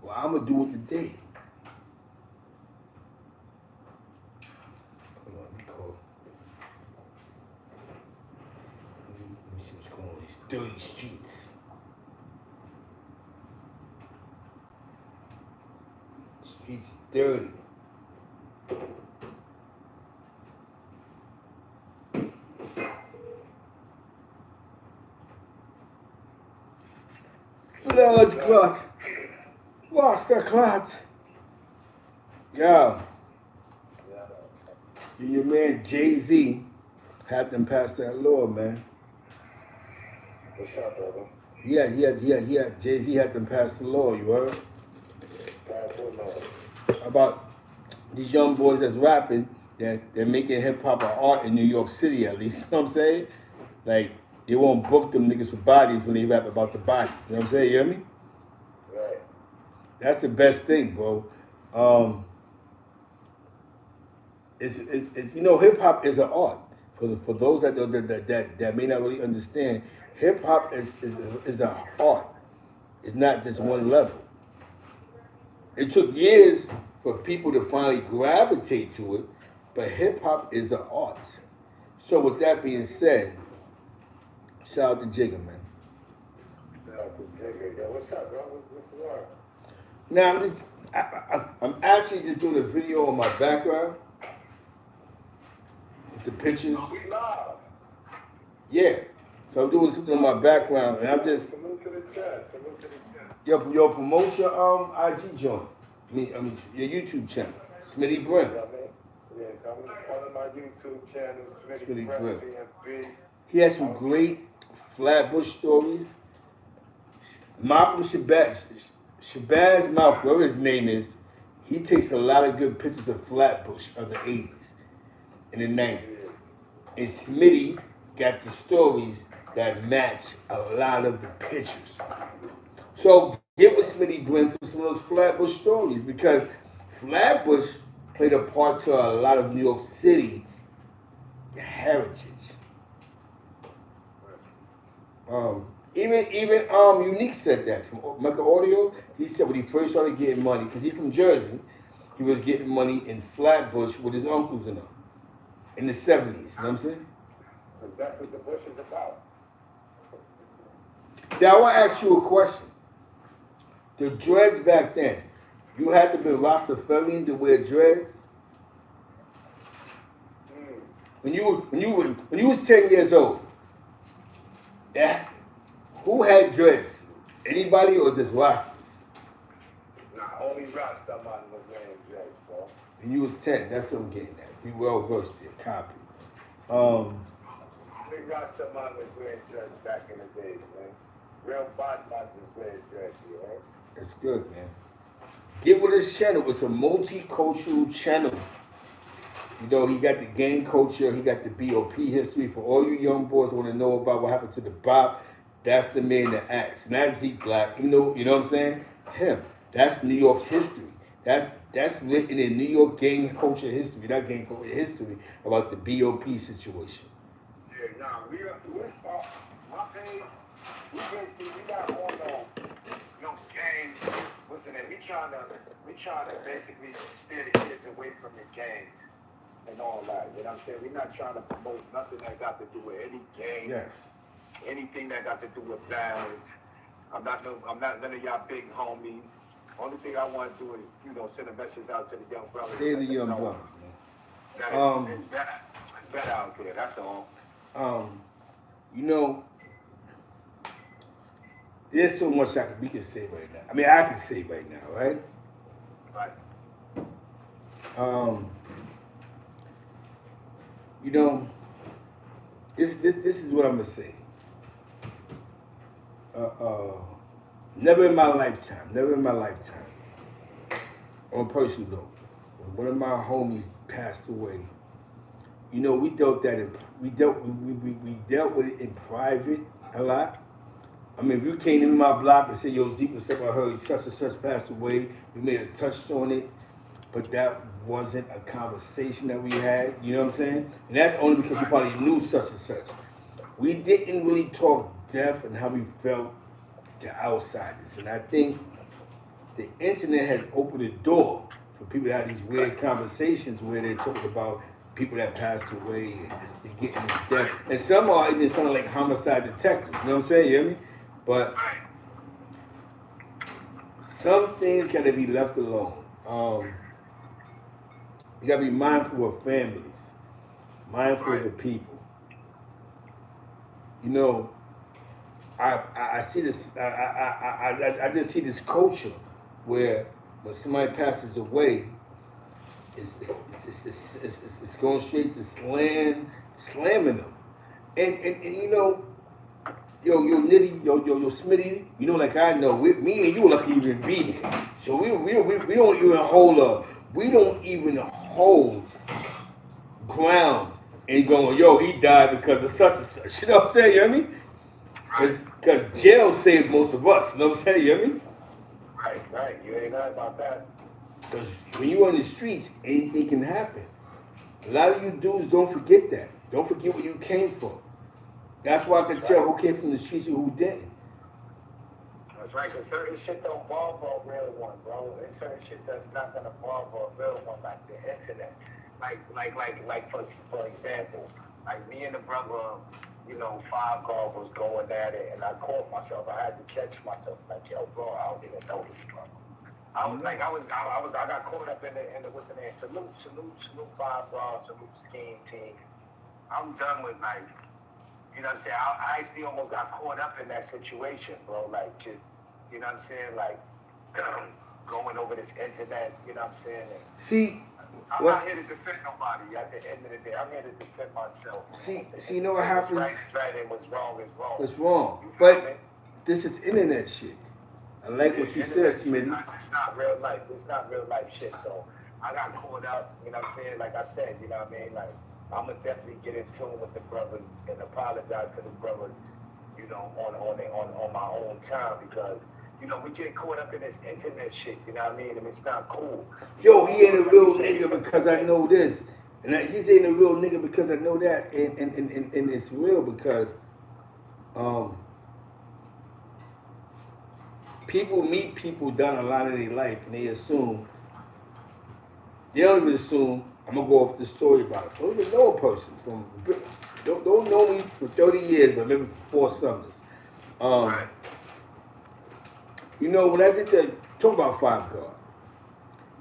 Speaker 1: Well, I'm gonna do it today. Hold on, let me call. Let me see what's going on in these dirty streets. The streets is dirty. Blood clot. What's the clot? Yo. Your man Jay-Z had them pass that law, man.
Speaker 4: What's up, brother?
Speaker 1: Yeah. Jay-Z had them pass the law, you heard?
Speaker 4: Pass what law?
Speaker 1: About these young boys that's rapping, they're making hip-hop an art in New York City, at least. You know what I'm saying? Like, they won't book them niggas for bodies when they rap about the bodies. You know what I'm saying? You hear me?
Speaker 4: Right.
Speaker 1: That's the best thing, bro. It's you know, hip hop is an art. For those that may not really understand, hip hop is an art. It's not just one level. It took years for people to finally gravitate to it, but hip hop is an art. So with that being said, shout out to Jigga, man.
Speaker 4: Shout out to Jigga. Yo, what's up, bro? What's the word?
Speaker 1: Now I'm actually just doing a video on my background with the pictures.
Speaker 4: We live.
Speaker 1: Yeah. So I'm doing something on my background, and I'm just
Speaker 4: Salute to the chat.
Speaker 1: yo promote your IG joint. I mean your YouTube channel, Smitty Brim.
Speaker 4: Yeah, come on my YouTube channel, Smitty
Speaker 1: Brim.
Speaker 4: Brim.
Speaker 1: He has some great Flatbush stories. Malcolm Shabazz Malcolm, whatever his name is, he takes a lot of good pictures of Flatbush of the 80s and the 90s. And Smitty got the stories that match a lot of the pictures. So get with Smitty Brim for some of those Flatbush stories, because Flatbush played a part to a lot of New York City heritage. Even Unique said that from Mecca Audio. He said when he first started getting money, because he's from Jersey, he was getting money in Flatbush with his uncles and them in the 70s. You know what I'm saying?
Speaker 4: That's what the Bush is about.
Speaker 1: Now I want to ask you a question. The dreads back then, you had to be Rastafarian to wear dreads. When you was 10 years old, who had dreads? Anybody or just Rastas?
Speaker 4: Nah, only Rasta man was wearing dreads, bro.
Speaker 1: When you was 10, that's what I'm getting at. Be well versed here, copy.
Speaker 4: Only Rasta man was wearing dreads back in the days, man. Real bad man just wearing dreads, you know?
Speaker 1: That's good, man. Get with this channel. It's a multicultural channel. You know, he got the gang culture, he got the BOP history. For all you young boys want to know about what happened to the Bop, that's the man that acts. Not Zeke Black, you know what I'm saying? Him. That's New York history. That's written in New York gang culture history, not gang culture history, about the BOP situation.
Speaker 4: Yeah, nah, my page, we got on no gang. Listen, we trying to basically steer the kids away from the gang and all that. You know what I'm saying? We're not trying to promote nothing that got to do with any gang.
Speaker 1: Yes.
Speaker 4: Anything that got to do with violence. I'm not none of y'all big homies. Only thing I want to do is, send a message out to the young brothers.
Speaker 1: Say the young brothers,
Speaker 4: man. It's better. It's better out there. That's all.
Speaker 1: there's so much we can say right now. I mean, I can say right now, right?
Speaker 4: Right.
Speaker 1: You know, this is what I'm gonna say. Never in my lifetime, on a personal note, when one of my homies passed away, you know, we dealt with it in private a lot. I mean, if you came in my block and said, yo, Zeke, what's up? I heard such and such passed away. We may have touched on it, but that wasn't a conversation that we had. You know what I'm saying? And that's only because you probably knew such and such. We didn't really talk death and how we felt to outsiders. And I think the internet has opened the door for people to have these weird conversations where they're talking about people that passed away and they're getting death. And some are even sounding like homicide detectives. You know what I'm saying? You hear me? But some things gotta be left alone. You gotta be mindful of families, mindful of the people. You know, I see this. I just see this culture where when somebody passes away, it's going straight to slamming them, and you know. Yo, Nitty, yo, Smitty, you know, like I know, me and you are lucky to even be here. So we don't even hold ground and going, yo, he died because of such and such. You know what I'm saying? You hear me? Because jail saved most of us. You know what I'm saying? You hear me?
Speaker 4: Right. You ain't right about that.
Speaker 1: Because when you're on the streets, anything can happen. A lot of you dudes don't forget that. Don't forget where you came from. That's why I can tell who came from the streets and who didn't.
Speaker 4: That's right, because certain shit don't bother a real one, bro. There's certain shit that's not gonna bother a real one, like the internet. Like for example, like me and the brother, you know, 5 guard was going at it, and I caught myself. I had to catch myself, like, yo, bro, I don't even know this brother. I got caught up in the what's the name? Salute 5 guard, salute scheme team. I'm done with like. You know what I'm saying? I actually almost got caught up in that situation, bro. Like, just, you know what I'm saying? Like, going over this internet, you know what I'm saying? And
Speaker 1: see,
Speaker 4: I'm not here to defend nobody at the end of the day. I'm here to defend myself.
Speaker 1: See, you know what happens?
Speaker 4: What's right is right and what's wrong is wrong.
Speaker 1: It's wrong. But this is internet shit. I like what you said, Smitty.
Speaker 4: It's not real life. It's not real life shit. So I got caught up, you know what I'm saying? Like I said, you know what I mean? Like, I'm gonna definitely get in tune with the brothers and apologize to the brothers, you know, on my own time because, you know, we get caught up in this internet shit, you know what I mean? And it's not cool.
Speaker 1: Yo, he ain't a real nigga because I know this. And he's ain't a real nigga because I know that. And it's real because people meet people down a lot of their life and they don't even assume. I'm gonna go off the story about it. Don't even know a person don't know me for 30 years, but maybe for 4 summers.
Speaker 4: Right.
Speaker 1: You know, when I did talk about 5 guard,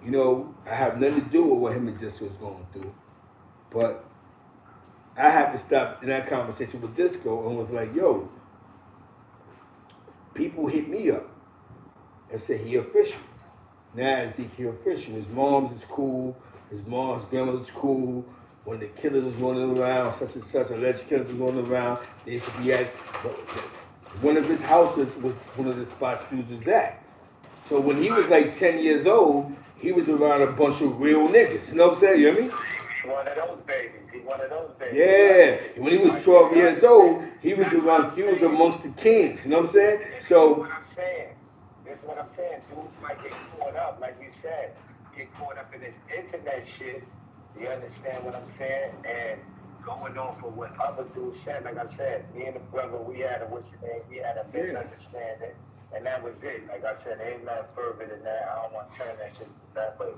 Speaker 1: you know, I have nothing to do with what him and Disco was going through, but I had to stop in that conversation with Disco and was like, yo, people hit me up and say he official. Now Ezekiel official. His mom's is cool. His grandmother's cool. When the killers was running around, such and such, alleged killers was running around, they used to be at, one of his houses was one of the spots he was at. So when he was like 10 years old, he was around a bunch of real niggas. You know what I'm saying? You hear me?
Speaker 4: One of those babies. He one of those babies.
Speaker 1: Yeah. And when he was 12 years old, he was amongst the kings. You know what I'm saying? So
Speaker 4: This is what I'm saying. Dudes might get caught up, like you said, get caught up in this internet shit. You understand what I'm saying? And going on for what other dudes said. Like I said, me and the brother, we had a misunderstanding. And that was it. Like I said, there ain't nothing further than that. I don't want to turn that shit to that, but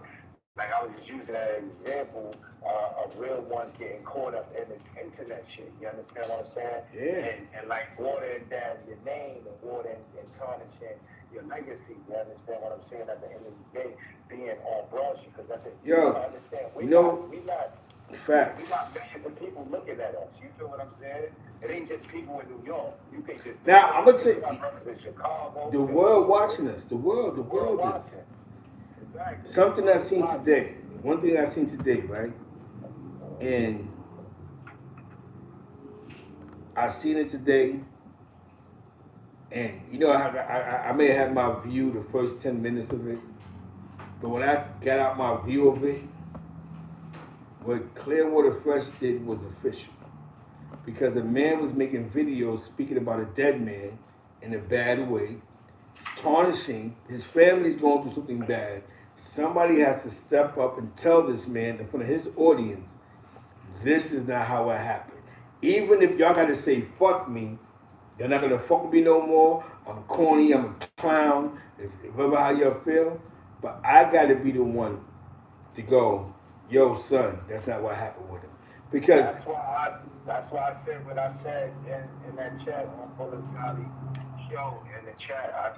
Speaker 4: like I was just using that example, a real one getting caught up in this internet shit. You understand what I'm saying?
Speaker 1: Yeah.
Speaker 4: And like watering down your name and watering and tarnishing your legacy. You understand what I'm saying? At the end of the day, being on Broad Street, because that's it.
Speaker 1: Yo,
Speaker 4: understand. We
Speaker 1: you know,
Speaker 4: not We
Speaker 1: Facts.
Speaker 4: got millions of people looking at us. You feel what I'm saying? It ain't just people in New York. You can just
Speaker 1: Now I'm gonna say
Speaker 4: we got brothers in Chicago.
Speaker 1: the world watching us. The world is.
Speaker 4: watching. Exactly.
Speaker 1: Something I seen
Speaker 4: Watching.
Speaker 1: today. One thing I seen today, right? And I seen it today. And you know, I may have my view the first 10 minutes of it, but when I got out my view of it, what Clearwater Fresh did was official. Because a man was making videos speaking about a dead man in a bad way, tarnishing, his family's going through something bad. Somebody has to step up and tell this man in front of his audience, this is not how it happened. Even if y'all gotta say, fuck me, you're not gonna fuck with me no more. I'm corny, I'm a clown, whatever how y'all feel. But I gotta be the one to go, yo, son, that's not what happened with him. Because
Speaker 4: that's why I said what I said in that chat on Bullet Tally show in the chat. I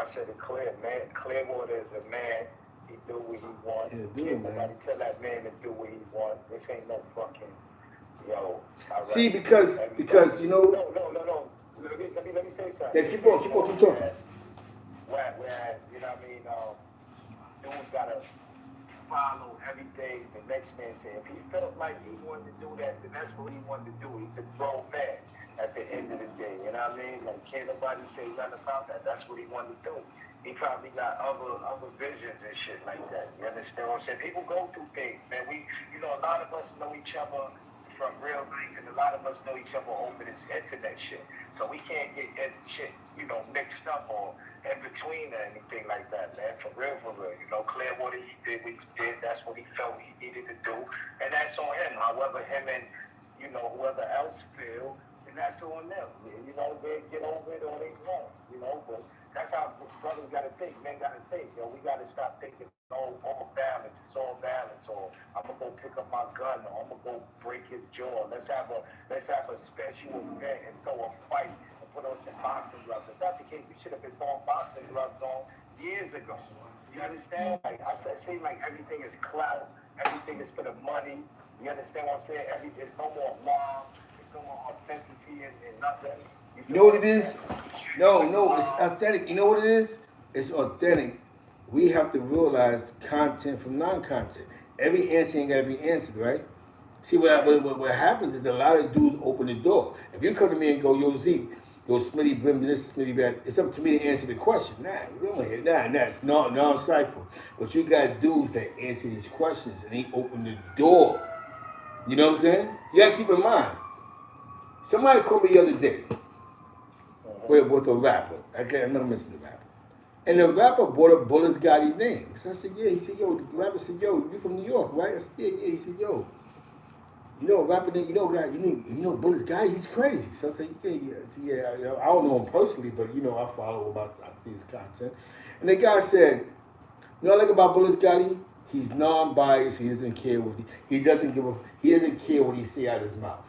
Speaker 4: said it clear, man. Clearwater is a man. He do what he want.
Speaker 1: Yeah,
Speaker 4: Can't nobody tell that man to do what he want. This ain't no fucking yo. Right.
Speaker 1: See, because you know.
Speaker 4: No. Let me say something.
Speaker 1: Yeah, keep talking.
Speaker 4: Whereas, you know what I mean, dude's gotta follow everything the next man said. If he felt like he wanted to do that, then that's what he wanted to do. He's a grown man at the end of the day. You know what I mean? Like, can't nobody say nothing about that. That's what he wanted to do. He probably got other visions and shit like that. You understand what I'm saying? People go through things, man. A lot of us know each other from real life, and a lot of us know each other over this internet shit. So we can't get that shit, mixed up or in between or anything like that, man. For real. Clearwater, he did what he did. That's what he felt he needed to do, and that's on him. However, him and whoever else feel, and that's on them. They get over it or they won't. But that's how brothers gotta think. Men gotta think. We gotta stop thinking. All balance, it's all balance. Or I'm gonna go pick up my gun, or I'm gonna go break his jaw. Let's have a special event and throw a fight and put on some boxing gloves. If that's the case, we should have been throwing boxing gloves on years ago. You understand? Like I said, it seems like everything is clout, everything is for the money. You understand what I'm saying? There's no more love, there's no more authenticity in nothing.
Speaker 1: You know what it is? No, it's authentic. You know what it is? It's authentic. We have to realize content from non-content. Every answer ain't gotta be answered, right? See, what happens is a lot of dudes open the door. If you come to me and go, yo, Z, yo, Smitty Brim, this, Smitty Brim, it's up to me to answer the question. It's non-cipher. But you got dudes that answer these questions and they open the door. You know what I'm saying? You gotta keep in mind. Somebody called me the other day with a rapper. I'm not missing the rapper. And the rapper brought up Bullis Gotti's name. So I said, yeah. He said, yo, the rapper said, yo, you from New York, right? I said, yeah. He said, yo, rapper, Bullis Gotti, he's crazy. So I said, yeah. I don't know him personally, but, I follow him, I see his content. And the guy said, like about Bullis Gotti? He's non-biased. He doesn't care he doesn't care what he say out of his mouth.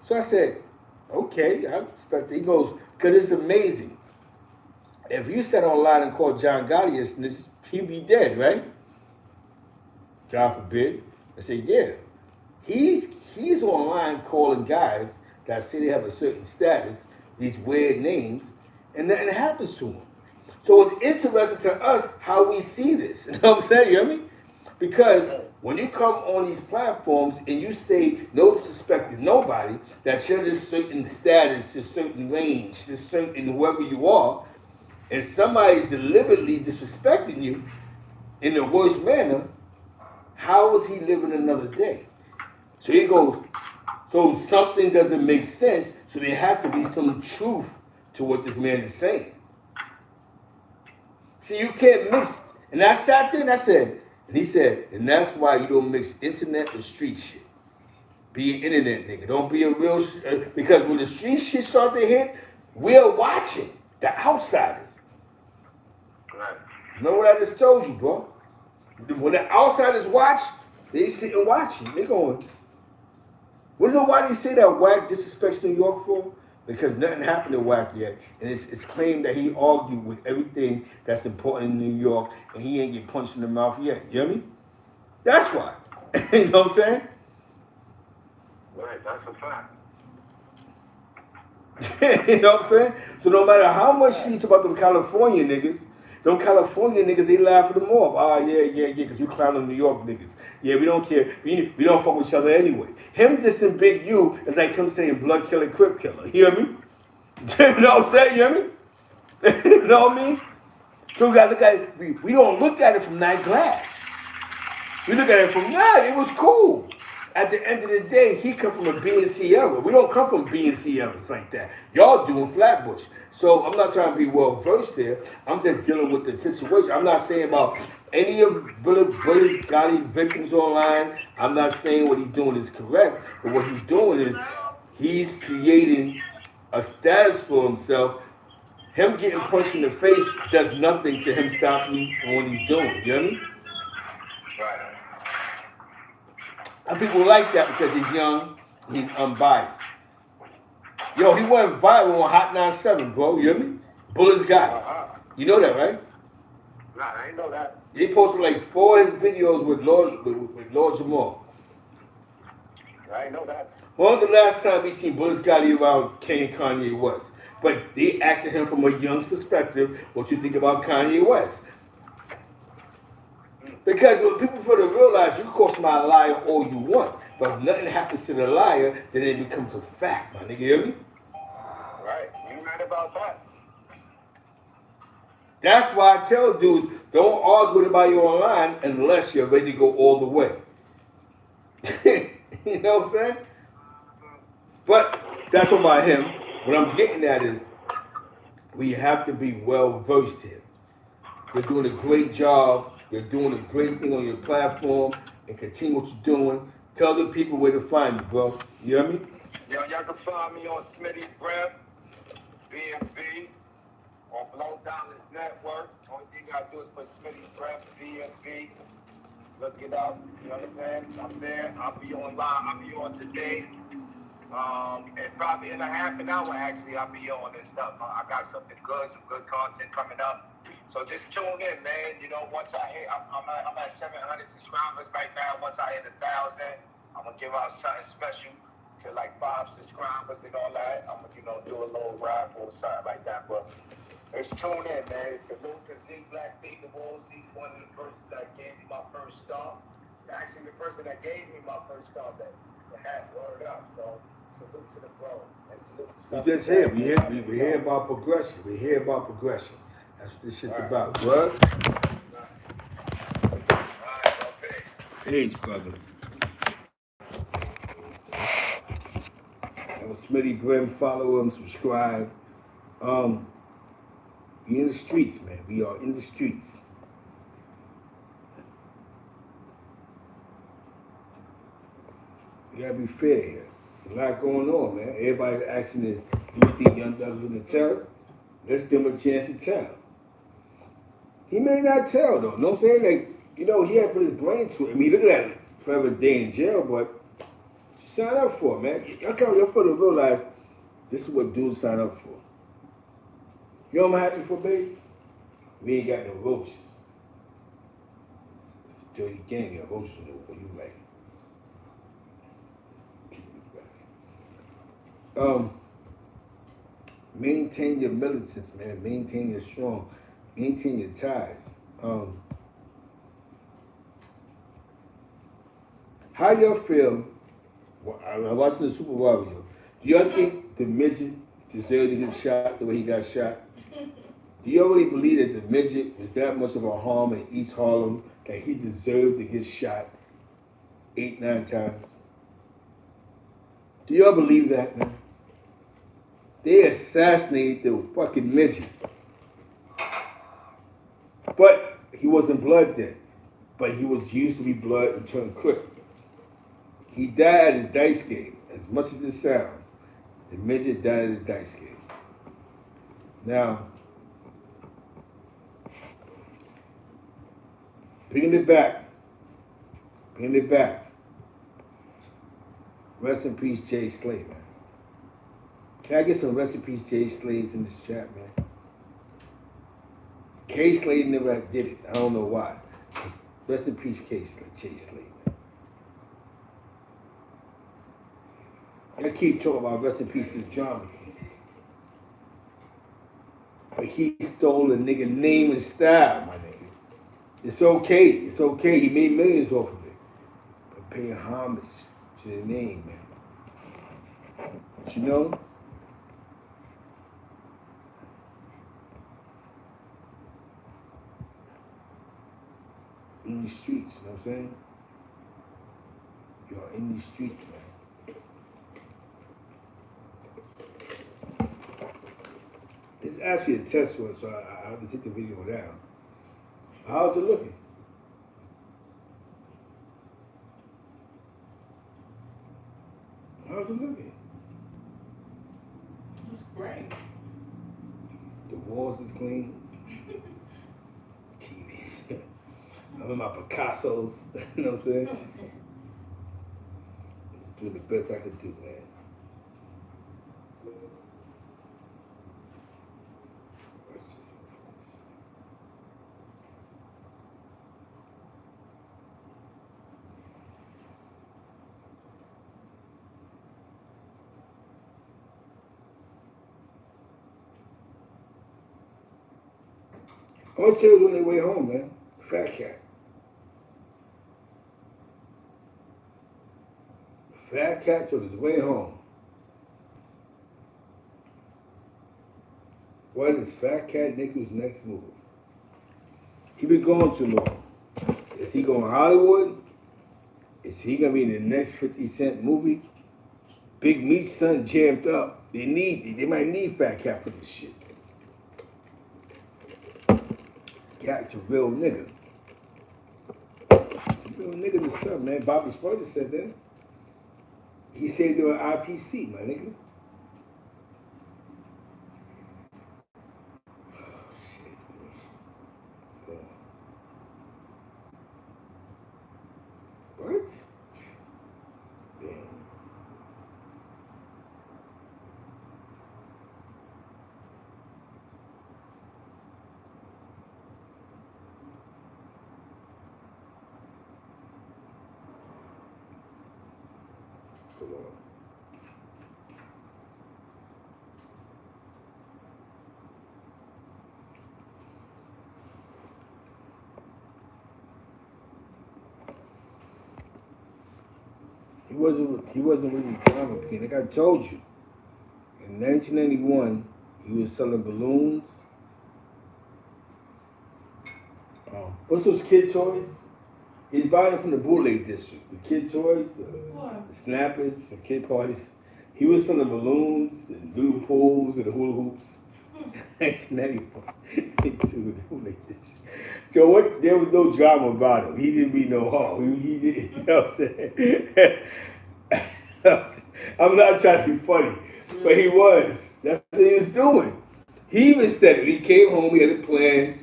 Speaker 1: So I said, okay, I respect it. He goes, because it's amazing. If you sat online and called John Gotti a snitch, he'd be dead, right? God forbid. I say, yeah. He's online calling guys that say they have a certain status, these weird names, and nothing happens to them. So it's interesting to us how we see this. You know what I'm saying? You hear me? Because when you come on these platforms and you say no disrespect to nobody, that you're this certain status, this certain range, this certain whoever you are, and somebody's deliberately disrespecting you in the worst manner, how is he living another day? So he goes, so something doesn't make sense, so there has to be some truth to what this man is saying. See, you can't mix, and I sat there and I said, and he said, and that's why you don't mix internet with street shit. Be an internet nigga, don't be a real, because when the street shit start to hit, we're watching, the outsiders.
Speaker 4: Right.
Speaker 1: Know what I just told you, bro? When the outsiders watch, they sit and watching. They going, well, you know why they say that Wack disrespects New York for? Because nothing happened to Wack yet. And it's claimed that he argued with everything that's important in New York and he ain't get punched in the mouth yet. You hear me? That's why. You know what I'm saying?
Speaker 4: Right, that's a fact.
Speaker 1: You know what I'm saying? So no matter how much shit you talk about them California niggas, they laugh at them off. Ah, yeah, because you clown them New York niggas. Yeah, we don't care. We don't fuck with each other anyway. Him dissing Big U is like him saying blood killer, crip killer. You hear me? You know what I'm saying? You hear me? You know what I mean? So we gotta look at it. We don't look at it from that glass. We look at it from that. It was cool. At the end of the day, he come from a B and C era. We don't come from B and C eras like that. Y'all doing Flatbush. So I'm not trying to be well versed here. I'm just dealing with the situation. I'm not saying about any of Bullis Gotti victims online. I'm not saying what he's doing is correct. But what he's doing is he's creating a status for himself. Him getting punched in the face does nothing to him stopping what he's doing. You know what I mean?
Speaker 4: Right.
Speaker 1: And people like that because he's young, he's unbiased. Yo, he went viral on Hot 97, bro. You hear me? Bullis got it. You know that, right?
Speaker 4: Nah, I ain't know that.
Speaker 1: He posted like 4 of his videos with Lord Jamal.
Speaker 4: I ain't know that.
Speaker 1: When was the last time we seen Bullis Gotti around Kanye West? But they asking him from a young's perspective what you think about Kanye West. Because when people further realize you can call somebody a liar all you want, but if nothing happens to the liar, then it becomes a fact, my nigga. You hear me?
Speaker 4: Right. You right about that.
Speaker 1: That's why I tell dudes, don't argue with anybody online unless you're ready to go all the way. You know what I'm saying? But that's about him. What I'm getting at is we have to be well versed here. You're doing a great job. You're doing a great thing on your platform, and continue what you're doing. Tell the people where to find you, bro. You hear me?
Speaker 4: Yo, y'all can find me on Smitty Brim, BMB, on Blow Dollars Network. Only thing you gotta do is put Smitty Brim, BMB. Look it up. You understand? I'm there. I'll be on live. I'll be on today. And probably in a half an hour, actually, I'll be on this stuff. I got something good, some good content coming up. So just tune in, man. You know, once I hit, I'm at 700 subscribers right now. Once I hit 1,000, I'm gonna give out something special to like 5 subscribers and all that. I'm gonna, do a little raffle or something like that. But just tune in, man. It's the Lucas Z Black People Z, one of the persons that gave me my first star. Actually, the person that gave me my first star that had word up. So salute to the bro. And salute to
Speaker 1: We just here. We hear about progression. We hear about progression. That's what this shit's about. What? Peace, brother. That was Smitty Brim. Follow him, subscribe. We in the streets, man. We are in the streets. We gotta be fair here. There's a lot going on, man. Everybody's asking is, do you think Young Thug is gonna tell? Let's give him a chance to tell. He may not tell, though. You know what I'm saying? Like, he had to put his brain to it. I mean, look at that forever day in jail, but you sign up for it, man. Y'all for to realize this is what dudes sign up for. You know what I'm happy for, babies? We ain't got no roaches. It's a dirty gang of roaches over you like. Maintain your militants, man. Maintain your strong. Maintain your ties. How y'all feel? I'm watching the Super Wario. Do y'all think the midget deserved to get shot the way he got shot? Do y'all really believe that the midget was that much of a harm in East Harlem that he deserved to get shot 8, 9 times? Do y'all believe that, man? They assassinated the fucking midget. But he wasn't blood then. But he was used to be blood and turned crip. He died at a dice game. As much as it sounds, the midget died at a dice game. Now, bringing it back. Rest in peace, Jay Slade, man. Can I get some rest in peace, Jay Slades in this chat, man? K Slade never did it. I don't know why. Rest in peace, Jay Slade, man. I keep talking about rest in peace to John. But he stole a nigga name and style, my nigga. It's okay. It's okay. He made millions off of it. But pay homage to the name, man. But you know, in these streets, you know what I'm saying? You're in these streets, man. This is actually a test one, so I have to take the video down. How's it looking? How's it looking?
Speaker 3: It's great.
Speaker 1: The walls is clean. TV. I'm in my Picassos. You know what I'm saying? I'm just doing the best I could do, man. I'm gonna tell you on their way home, man. Fat Cat. Fat Cat's on his way home. What is Fat Cat Nichols' next move? He been gone too long. Is he going Hollywood? Is he gonna be in the next 50 Cent movie? Big Meat's son jammed up. They might need Fat Cat for this shit. Cat's a real nigga. It's a real nigga to son, man. Bobby Spurgeon said that. He said they were IPC, my nigga. Oh, shit. What? Damn. Hold on. He wasn't really drama king. Like I told you, in 1991, he was selling balloons. What's those kid toys? He's buying them from the bootleg district. The kid toys, the snappers for kid parties. He was selling balloons and little pools and hula hoops. 1992, the bootleg district. So what? There was no drama about him. He didn't mean no harm. He did. You know what I'm saying? I'm not trying to be funny, but he was. That's what he was doing. He even said it. He came home. He had a plan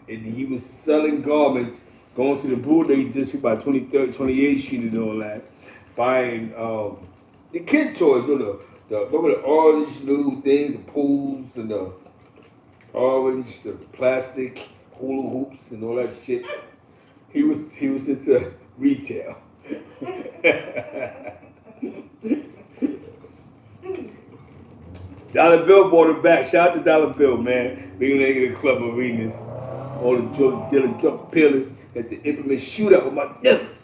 Speaker 1: and he was selling garments, going to the bootleg district by 23rd, 28th Street and all that, buying the kid toys, remember the orange little things, the pools and the orange, the plastic hula hoops and all that shit. He was into retail. Dollar Bill bought it back. Shout out to Dollar Bill, man. Big nigga in the club arenas. All the drug dealers, drug peelers at the infamous shootout with my niggas.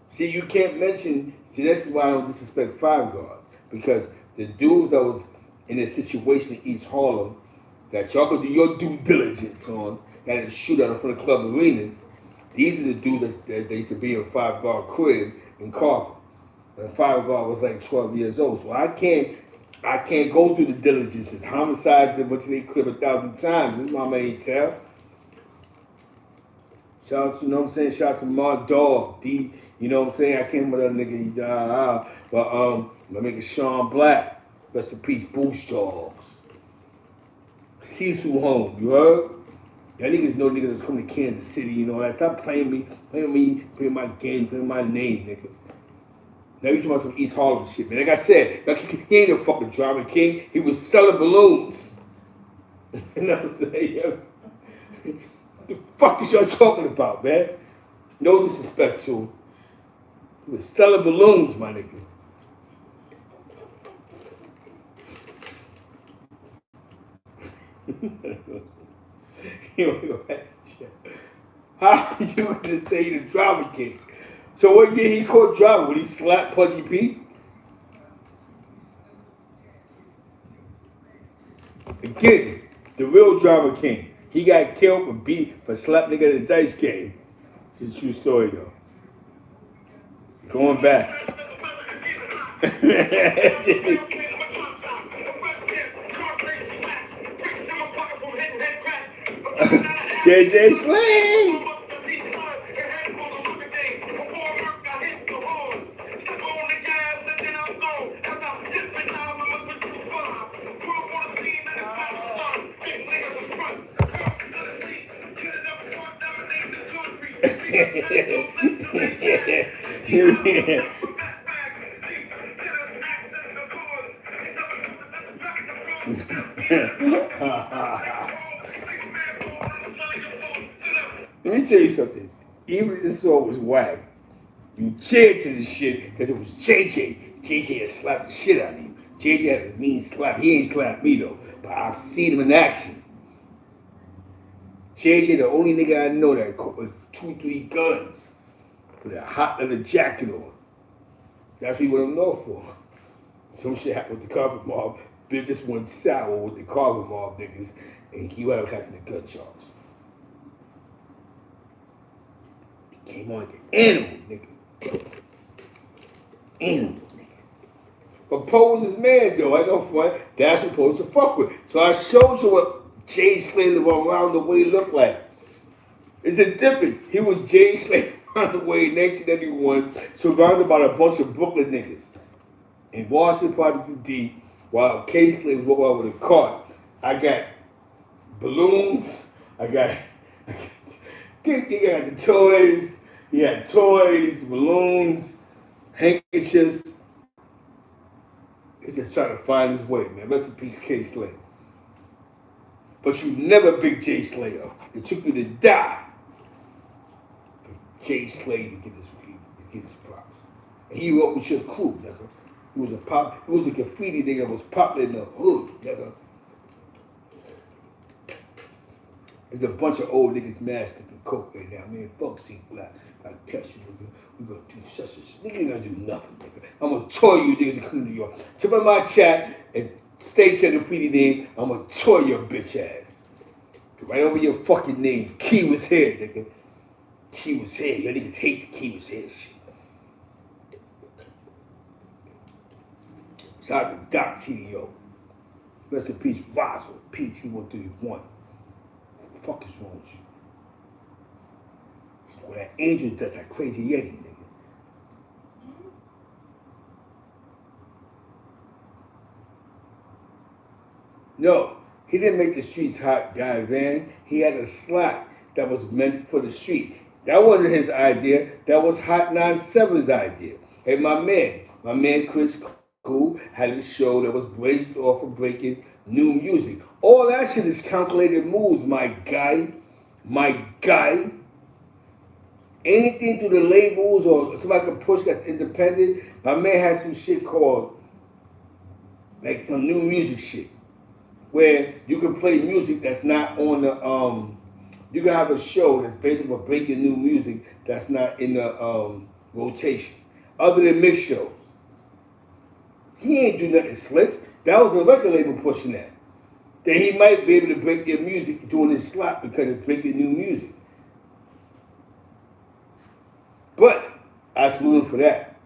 Speaker 1: See, you can't mention. See, that's why I don't disrespect Five Guard, because the dudes that was in a situation in East Harlem that y'all could do your due diligence on, that had a shootout in front of club arenas. These are the dudes that used to be in Five Guard crib in Carver. And Five Guard was like 12 years old, so I can't go through the diligences. Homicides that went to their crib 1,000 times. This mama ain't tell. Shout out to, you know what I'm saying? Shout out to my dog, D. You know what I'm saying? I can't remember that nigga. He died. But my nigga Sean Black. Rest in peace, Boost Dogs. Cecil Home, you heard? Y'all niggas know niggas that's coming to Kansas City, you know that. Stop playing me, playing my game, playing my name, nigga. Now we talking about some East Harlem shit, man. Like I said, he ain't no fucking drama king. He was selling balloons. You know what I'm saying? Yo? What the fuck is y'all talking about, man? No disrespect to him. He was selling balloons, my nigga. How you gonna say the drama king? So what year he caught drama? When he slapped Pudgy P? Again, the real drama king. He got killed for slap nigga at the dice game. It's a true story though. Going back. JJ Sling. Let me tell you something. Even if this song was whack, you cheered to this shit because it was JJ. JJ had slapped the shit out of you. JJ had a mean slap. He ain't slapped me though, but I've seen him in action. JJ, the only nigga I know that with 2-3 guns with a hot leather jacket on. That's what he would have known for. Some shit happened with the carpet mob. Business went sour with the carpet mob niggas, and he wound up catching the gun charge. He came on like an animal, nigga. Animal, nigga. But Poe was his man, though. I know for it. That's what Poe was to fuck with. So I showed you what Jay Slater around the way looked like. It's a difference. He was Jay Slater around the way in 1991, surrounded by a bunch of Brooklyn niggas. In Washington Project D, while K Slade walked out with a cart, I got balloons. I got the toys. He had toys, balloons, handkerchiefs. He's just trying to find his way, man. Rest in peace, K Slade. But you never big Jay Slater. It took you to die for Jay Slater to get his props. And he wrote with your crew, nigga. He was a graffiti nigga that was popular in the hood, nigga. There's a bunch of old niggas masking coke right now. Man, fuck C Black. I catch you, nigga. We gonna do such a shit. Nigga ain't gonna do nothing, nigga. I'm gonna tour you niggas to come to New York. Jump in my chat and state your graffiti name. I'm gonna tour your bitch ass. Right over your fucking name. Key was here, nigga. Key was here. Your niggas hate the Key was here shit. Shout out to Doc TDO. Rest in peace, Roswell, PT-131. What the fuck is wrong with you? When that angel does that crazy Yeti, nigga. No, he didn't make the streets hot, Guy Van. He had a slot that was meant for the street. That wasn't his idea. That was Hot 97's idea. Hey, my man Chris Cool had a show that was based off of breaking new music. All that shit is calculated moves, my guy. My guy. Anything through the labels or somebody can push that's independent. My man has some shit called, like some new music shit, where you can play music that's not on the, you can have a show that's based on breaking new music that's not in the rotation, other than mix shows. He ain't do nothing slick. That was the record label pushing that. That he might be able to break their music doing his slot because it's breaking new music. But I salute him for that.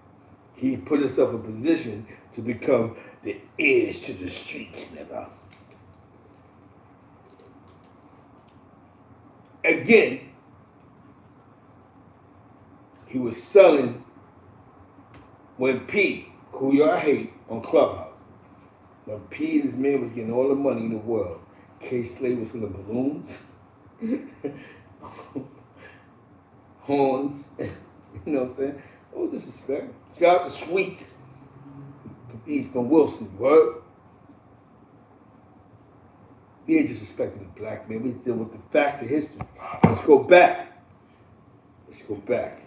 Speaker 1: He put himself in position to become the edge to the streets, nigga. Again, he was selling when P, who y'all hate, on Clubhouse. When P and his man was getting all the money in the world, K Slade was selling balloons, horns, you know what I'm saying? Oh, disrespect. Shout out to Sweets from Easton Wilson, word. He ain't disrespecting the black man. We deal with the facts of history. Let's go back. Let's go back.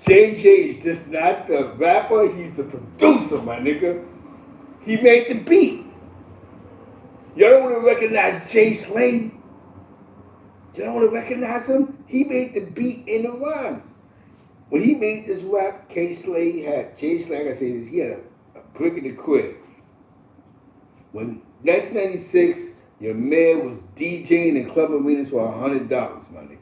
Speaker 1: JJ is just not the rapper, he's the producer, my nigga. He made the beat. Y'all don't want to recognize Jay Slay? You don't want to recognize him? He made the beat in the rhymes. When he made this rap, Jay Slay, like I say this, he had a brick in the crib. When 1996, your man was DJing in club arenas for $100, my nigga.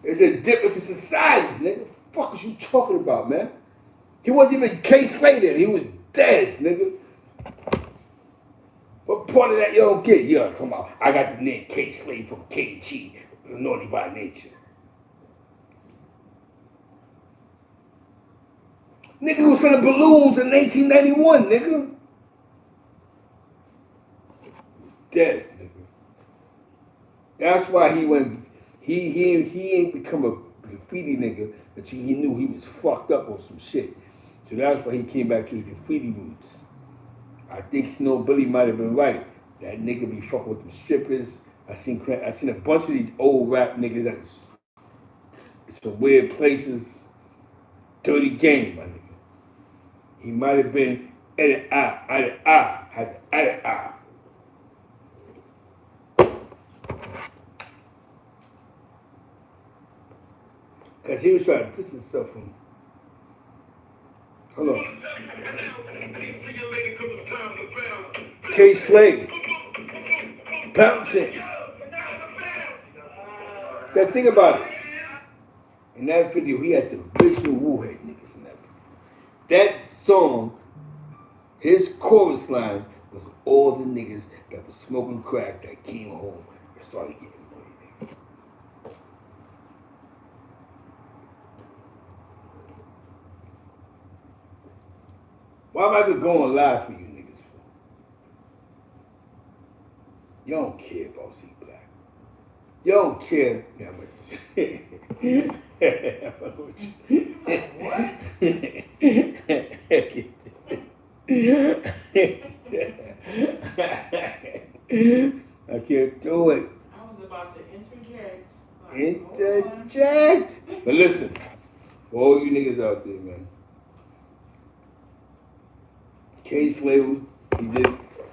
Speaker 1: There's a difference in societies, nigga. What the fuck is you talking about, man? He wasn't even K Slay then. He was Dez, nigga. What part of that you don't get? Yeah, come on. I got the name K Slay from KG, Naughty by Nature. Nigga was selling balloons in 1991, nigga. Dez, nigga. That's why he went. He ain't become a graffiti nigga until he knew he was fucked up on some shit. So that's why he came back to his graffiti roots. I think Snow Billy might have been right. That nigga be fucking with them strippers. I seen a bunch of these old rap niggas that is some weird places. Dirty game, my nigga. He might have been had the eye. Because he was trying to distance himself from. Hold on. K Slay. Bouncing. Let's think about it. In that video, he had the original Wu-Head niggas in that video. That song, his chorus line was all the niggas that was smoking crack that came home and started getting money, nigga. Why am I been going live for you niggas for? You don't care about C Black. You don't care that much.
Speaker 3: What?
Speaker 1: I can't do it.
Speaker 3: I was about to interject.
Speaker 1: Interject. But listen, for all you niggas out there, man. K Slay,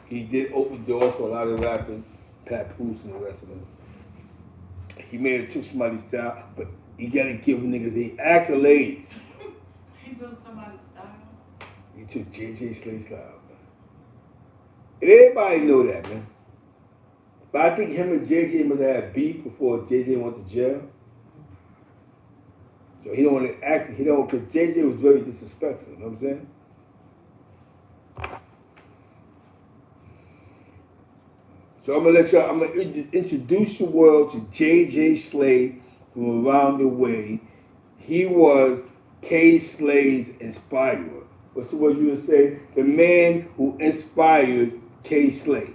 Speaker 1: he did open doors for a lot of rappers, Pat Poose and the rest of them. He may have took somebody's style, but you gotta give niggas the accolades.
Speaker 3: He took somebody's style.
Speaker 1: He took JJ Slay's style, man. And everybody know that, man. But I think him and JJ must have had beef before JJ went to jail. So he don't want to act, because JJ was very disrespectful, you know what I'm saying? So I'm gonna introduce the world to JJ Slay from around the way. He was K Slay's inspirer. What's the word you would say? The man who inspired K Slay.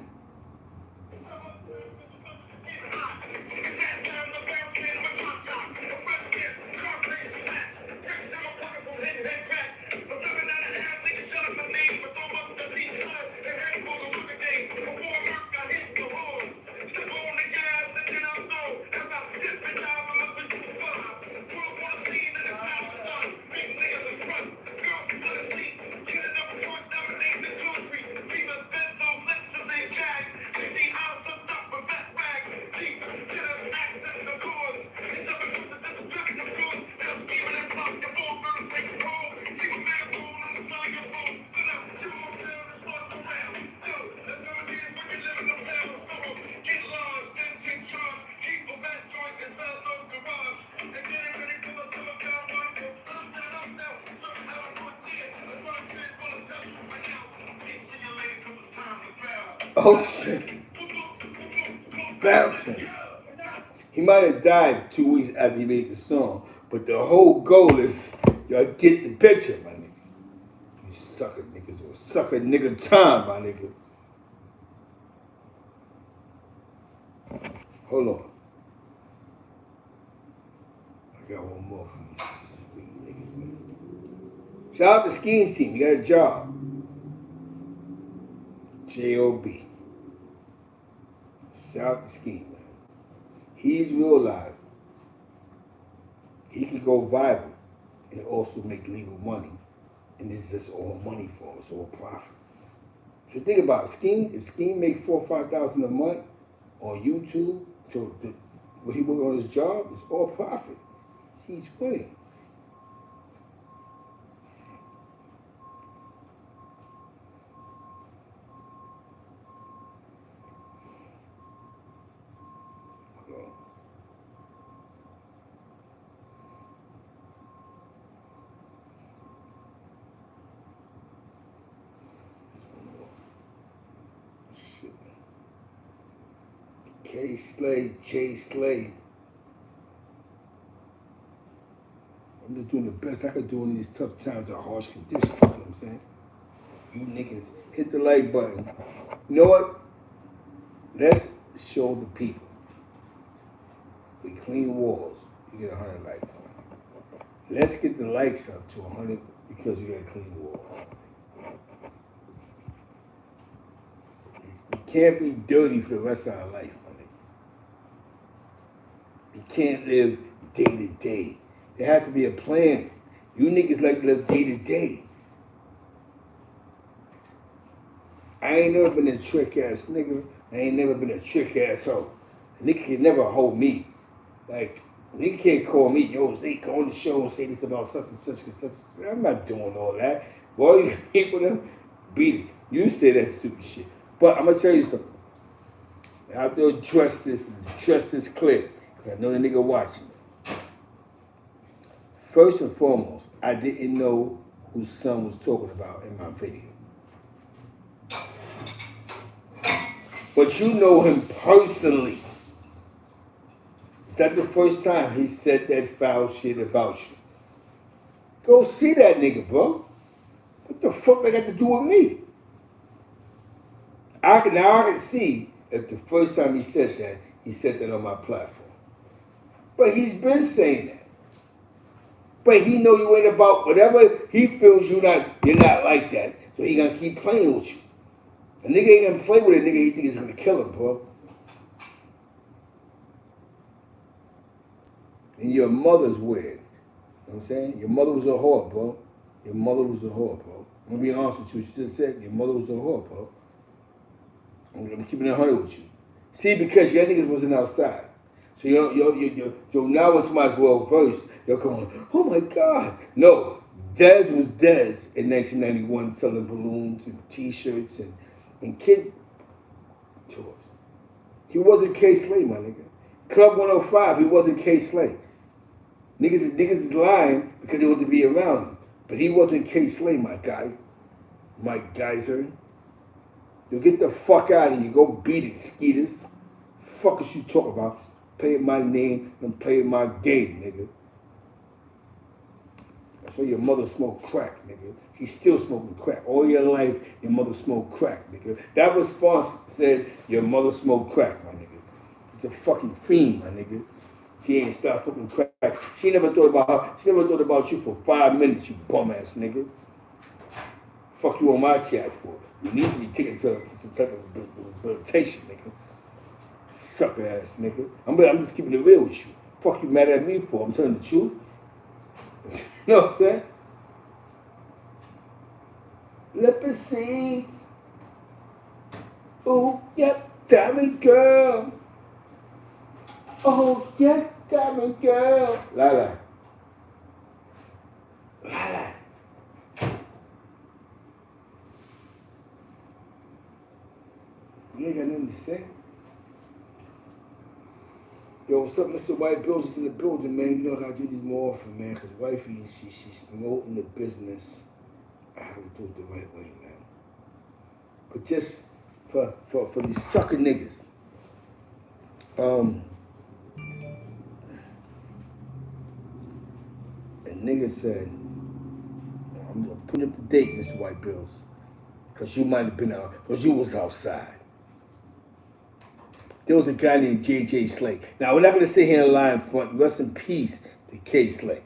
Speaker 1: Oh shit. Bouncing. He might have died 2 weeks after he made the song, but the whole goal is y'all get the picture, my nigga. You sucker niggas or sucker nigga time, my nigga. Hold on. I got one more for you niggas, man. Shout out to Scheme Team. You got a job. J.O.B. Shout out to Scheme, man. He's realized he could go viral and also make legal money. And this is just all money for him. It's all profit. So think about it. Scheme. If Scheme make $4,000 or $5,000 a month on YouTube, so when he work on his job, it's all profit. He's winning. K Slay, J Slay. I'm just doing the best I could do in these tough times or harsh conditions. You know what I'm saying? You niggas hit the like button. You know what? Let's show the people. With clean walls, you get 100 likes. Let's get the likes up to 100 because you got clean walls. You can't be dirty for the rest of our life, honey. You can't live day to day. There has to be a plan. You niggas like to live day to day. I ain't never been a trick ass nigga. I ain't never been a trick ass hoe. A nigga can never hold me. Like, a nigga can't call me, yo, Zeke, go on the show and say this about such and such and such. I'm not doing all that. Boy, you people them beat it. You say that stupid shit. But I'm gonna tell you something. I have to address this clear. Because I know the nigga watching. First and foremost, I didn't know whose son was talking about in my video. But you know him personally. Is that the first time he said that foul shit about you? Go see that nigga, bro. What the fuck that got to do with me? Now I can see if the first time he said that on my platform. But he's been saying that. But he know you ain't about whatever he feels you're not like that. So he gonna keep playing with you. A nigga ain't gonna play with a nigga he think he's gonna kill him, bro. And your mother's weird. You know what I'm saying? Your mother was a whore, bro. Your mother was a whore, bro. I'm gonna be honest with you. She just said your mother was a whore, bro. I'm keeping it 100 with you. See, because your niggas wasn't outside. So so now when somebody's well versed, they'll come on, oh my God. No, Dez was Dez in 1991 selling balloons and t-shirts and kid toys. He wasn't K Slay, my nigga. Club 105, he wasn't K Slay. Niggas is lying because they want to be around him. But he wasn't K Slay, my guy. Mike Geyser. You get the fuck out of here. Go beat it, skeeters. Fuck is you talking about? Play my name and play my game, nigga. That's why your mother smoked crack, nigga. She's still smoking crack. All your life, your mother smoked crack, nigga. That response said your mother smoked crack, my nigga. It's a fucking fiend, my nigga. She ain't stopped smoking crack. She never thought about her. She never thought about you for 5 minutes, you bum ass nigga. Fuck you on my chat for. You need to be taken to some type of rehabilitation, nigga. Sucker ass nigga. I'm just keeping it real with you. Fuck you mad at me for? I'm telling the truth. You know what I'm saying? Lippy seeds. Oh, yep, diamond girl. Oh, yes, diamond girl. Lala. Lala. You ain't got nothing to say. Yo, what's up, Mr. White Bills is in the building, man. You know I gotta do these more often, man, because wifey, she's promoting the business. I have to do it the right way, man. But just for these sucker niggas, a nigga said, I'm gonna put up the date, Mr. White Bills, because you might have been out, because you was outside. There was a guy named J.J. Slay. Now, we're not going to sit here and lie in front. Rest in peace to K. Slay.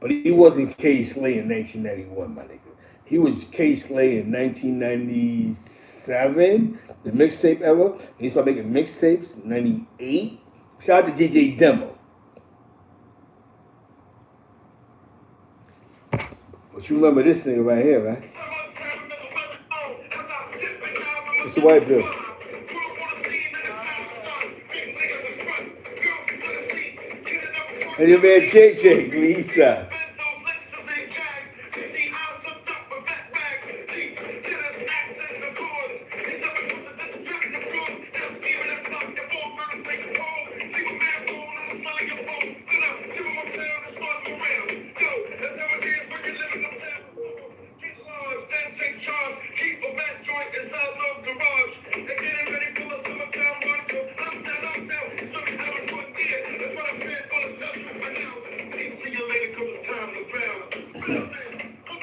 Speaker 1: But he wasn't K. Slay in 1991, my nigga. He was K. Slay in 1997, the mixtape era. And he started making mixtapes in 98. Shout out to DJ Demo. But you remember this nigga right here, right? It's the white bill. And your man JJ, Lisa.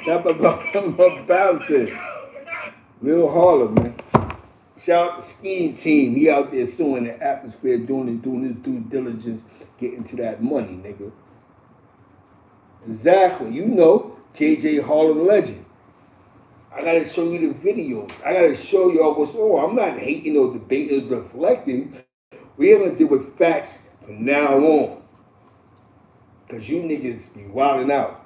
Speaker 1: Stop about bouncing. Real Harlem, man. Shout out to Scheme Team. He out there suing the atmosphere, doing his due diligence, getting to that money, nigga. Exactly. You know, JJ Harlem legend. I gotta show you the videos. I gotta show y'all what's on. I'm not hating or debating or deflecting. We're gonna deal with facts from now on. Cause you niggas be wilding out.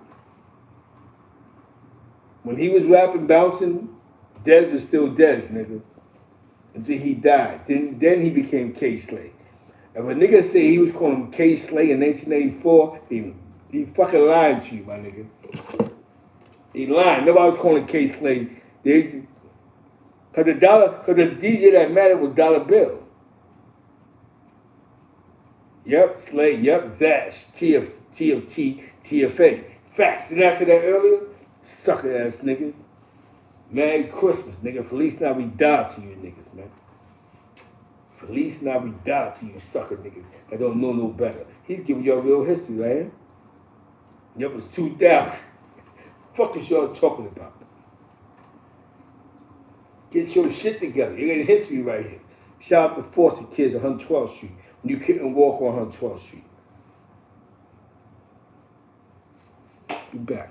Speaker 1: When he was rapping, bouncing, Dez was still Dez, nigga. Until he died. Then he became K-Slay. If a nigga say he was calling him K-Slay in 1984, he fucking lied to you, my nigga. He lied. Nobody was calling K-Slay. Cause the DJ that mattered was Dollar Bill. Yep, Slay, yep, Zash, TFT, TFA. Facts. Didn't I say that earlier? Sucker ass niggas. Merry Christmas, nigga. Feliz Navidad to you niggas, man. Feliz Navidad to you sucker niggas that don't know no better. He's giving y'all real history, right? Yep, it was 2000. Fuck is y'all talking about? Get your shit together. You got history right here. Shout out to Foster Kids on 112th Street. When you couldn't walk on 112th Street. Be back.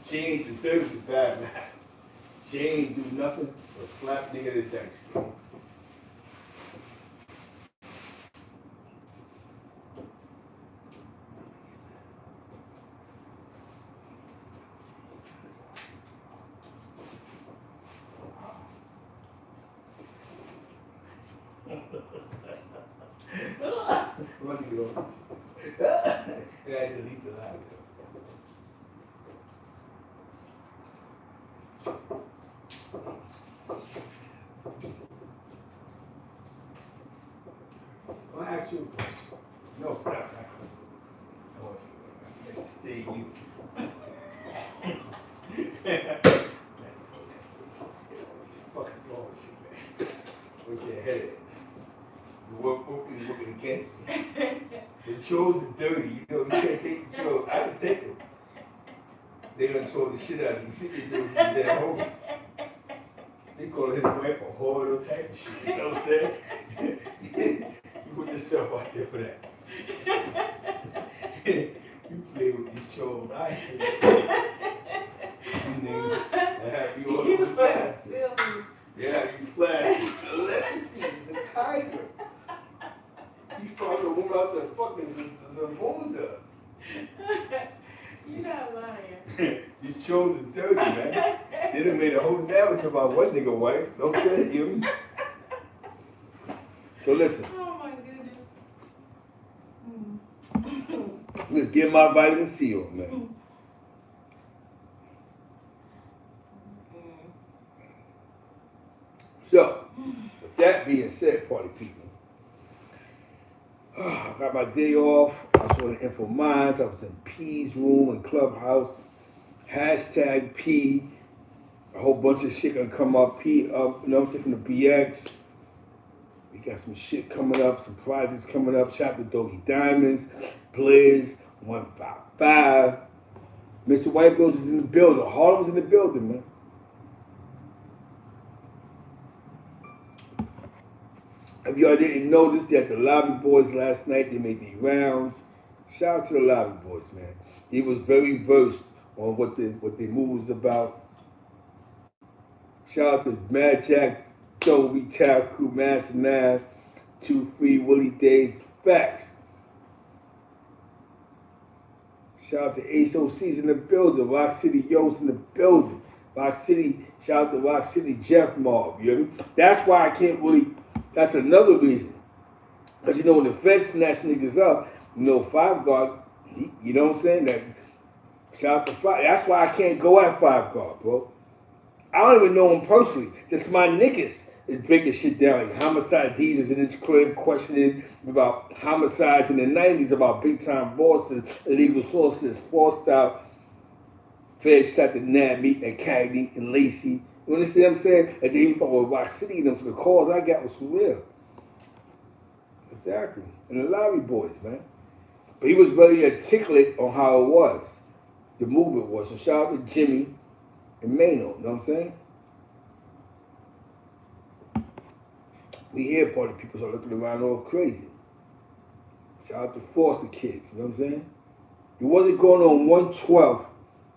Speaker 1: She ain't deserve the bad man. She ain't do nothing but slap nigga to Thanksgiving. Let me go. And I delete the live. I'll ask you a question. No, stop. I want you to stay you. Fuck is wrong with you, man? Where's your head at? You working against me. The chores is dirty. You know, you can't take the chores. I can take them. They done throw the shit out of you. See, they do it at home. They call his wife a whore or type of shit. You know what I'm saying? You put yourself out there for that. You play with these chores. I hate it. You niggas that have you all over the plastic. Yeah, you plastic. Let me see. It's a tiger. You fucked a woman out there fucking is a bunda.
Speaker 2: You're not lying.
Speaker 1: These chores is dirty, man. They done made a whole narrative about one nigga wife. Don't say him. So listen.
Speaker 2: Oh my goodness.
Speaker 1: Let's get my vitamin C on, man. So, with that being said, party people, I got my day off. I was on the Info Minds. I was in P's room and Clubhouse. Hashtag P. A whole bunch of shit gonna come up. P up, you know what I'm saying, from the BX. We got some shit coming up, some prizes coming up. Shout out to Doggy Diamonds, Blizz, 155. Mr. White Bills is in the building. Harlem's in the building, man. If y'all didn't notice that the Lobby Boys last night, they made their rounds. Shout out to the Lobby Boys, man. He was very versed on what the movie was about. Shout out to Mad Jack, Dolby, Tap Crew, Master Nav, 2 Free, Willie Days, Facts. Shout out to Ace OC's in the building, Rock City Yo's in the building. Rock City, shout out to Rock City Jeff Mob, you know? That's why I can't really, that's another reason. Because, you know, when the feds snatch niggas up, you know, Five Guard, you know what I'm saying? That, shout out to Five. That's why I can't go at Five Guard, bro. I don't even know him personally. Just my niggas is breaking shit down. Like Homicide D's was in his crib questioning about homicides in the 90s, about big time bosses, illegal sources, forced out. Fed shot the Nab Meat and Cagney and Lacey. You understand what I'm saying? And then he fought with Rock City and them, so the calls I got was for real. Exactly. And the Lobby Boys, man. But he was very articulate on how it was. The movement was. So shout out to Jimmy and Mano, you know what I'm saying? We here party people start looking around all crazy. Shout out to foster kids, you know what I'm saying? It wasn't going on 112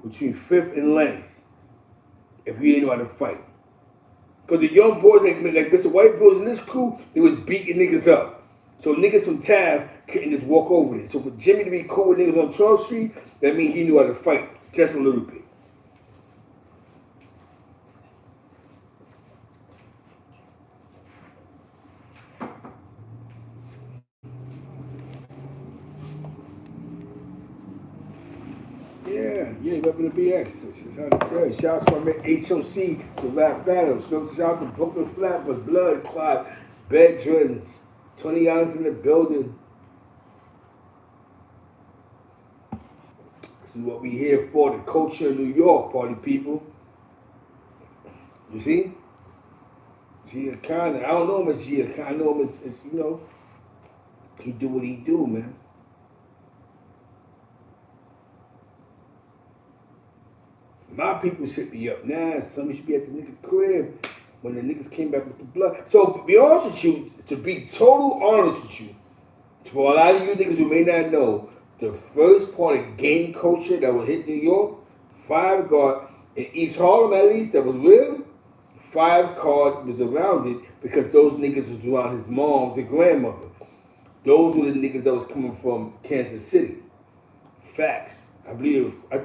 Speaker 1: between 5th and Lennox if we ain't know how to fight. Because the young boys like Mr. White Bills and this crew, they was beating niggas up. So niggas from Tav couldn't just walk over there. So for Jimmy to be cool with niggas on 12th Street, that means he knew how to fight just a little bit. Yeah, repping the BX. Shout out to my man HOC, the rap battles. Shout out to Brooklyn Flatbush, Blood Clot, Bedrins, 20 Islands in the building. This is what we here for, the culture of New York, party people. You see? Giacana, I don't know him as Giacana, I know him as, you know, he do what he do, man. My people hit me up now. Some should be at the nigga crib when the niggas came back with the blood. So, to be honest with you, to be total honest with you, for a lot of you niggas who may not know, the first part of gang culture that was hit New York, Five Guard, in East Harlem at least, that was real, Five Guard was around it because those niggas was around his mom's and grandmother. Those were the niggas that was coming from Kansas City. Facts. I believe it was, I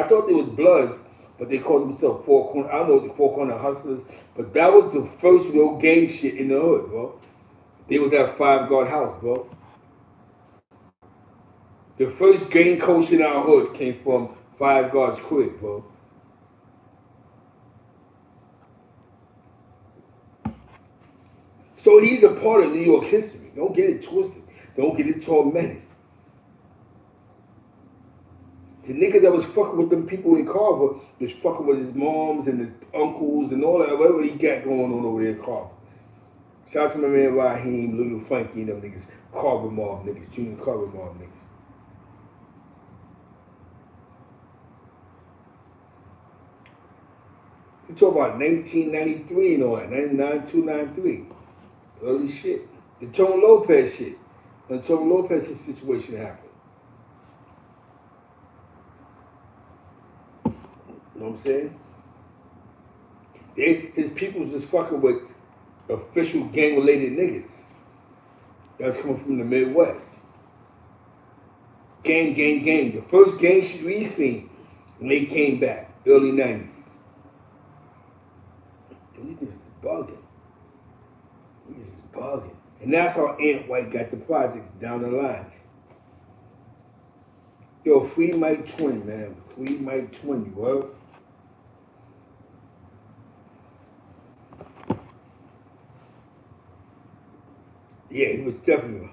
Speaker 1: thought they was Bloods, but they called themselves Four Corner. I don't know what the Four Corner Hustlers, but that was the first real gang shit in the hood, bro. They was at Five Guard house, bro. The first gang culture in our hood came from Five Guard's crib, bro. So he's a part of New York history. Don't get it twisted. Don't get it tormented. The niggas that was fucking with them people in Carver was fucking with his moms and his uncles and all that, whatever he got going on over there in Carver. Shout out to my man Raheem, Little Frankie, and them niggas, Carver Mob niggas, Junior Carver Mob niggas. You talk about 1993 and all that, 99, 293. Early shit. The Tony Lopez shit. When Tony Lopez's situation happened. You know what I'm saying? His peoples was fucking with official gang-related niggas. That's coming from the Midwest. Gang. The first gang shit we seen when they came back, early 90s. These niggas is bugging. These is bugging. And that's how Ant White got the projects down the line. Yo, free Mike Twin, man. Free Mike Twin, you heard? Yeah, he was definitely.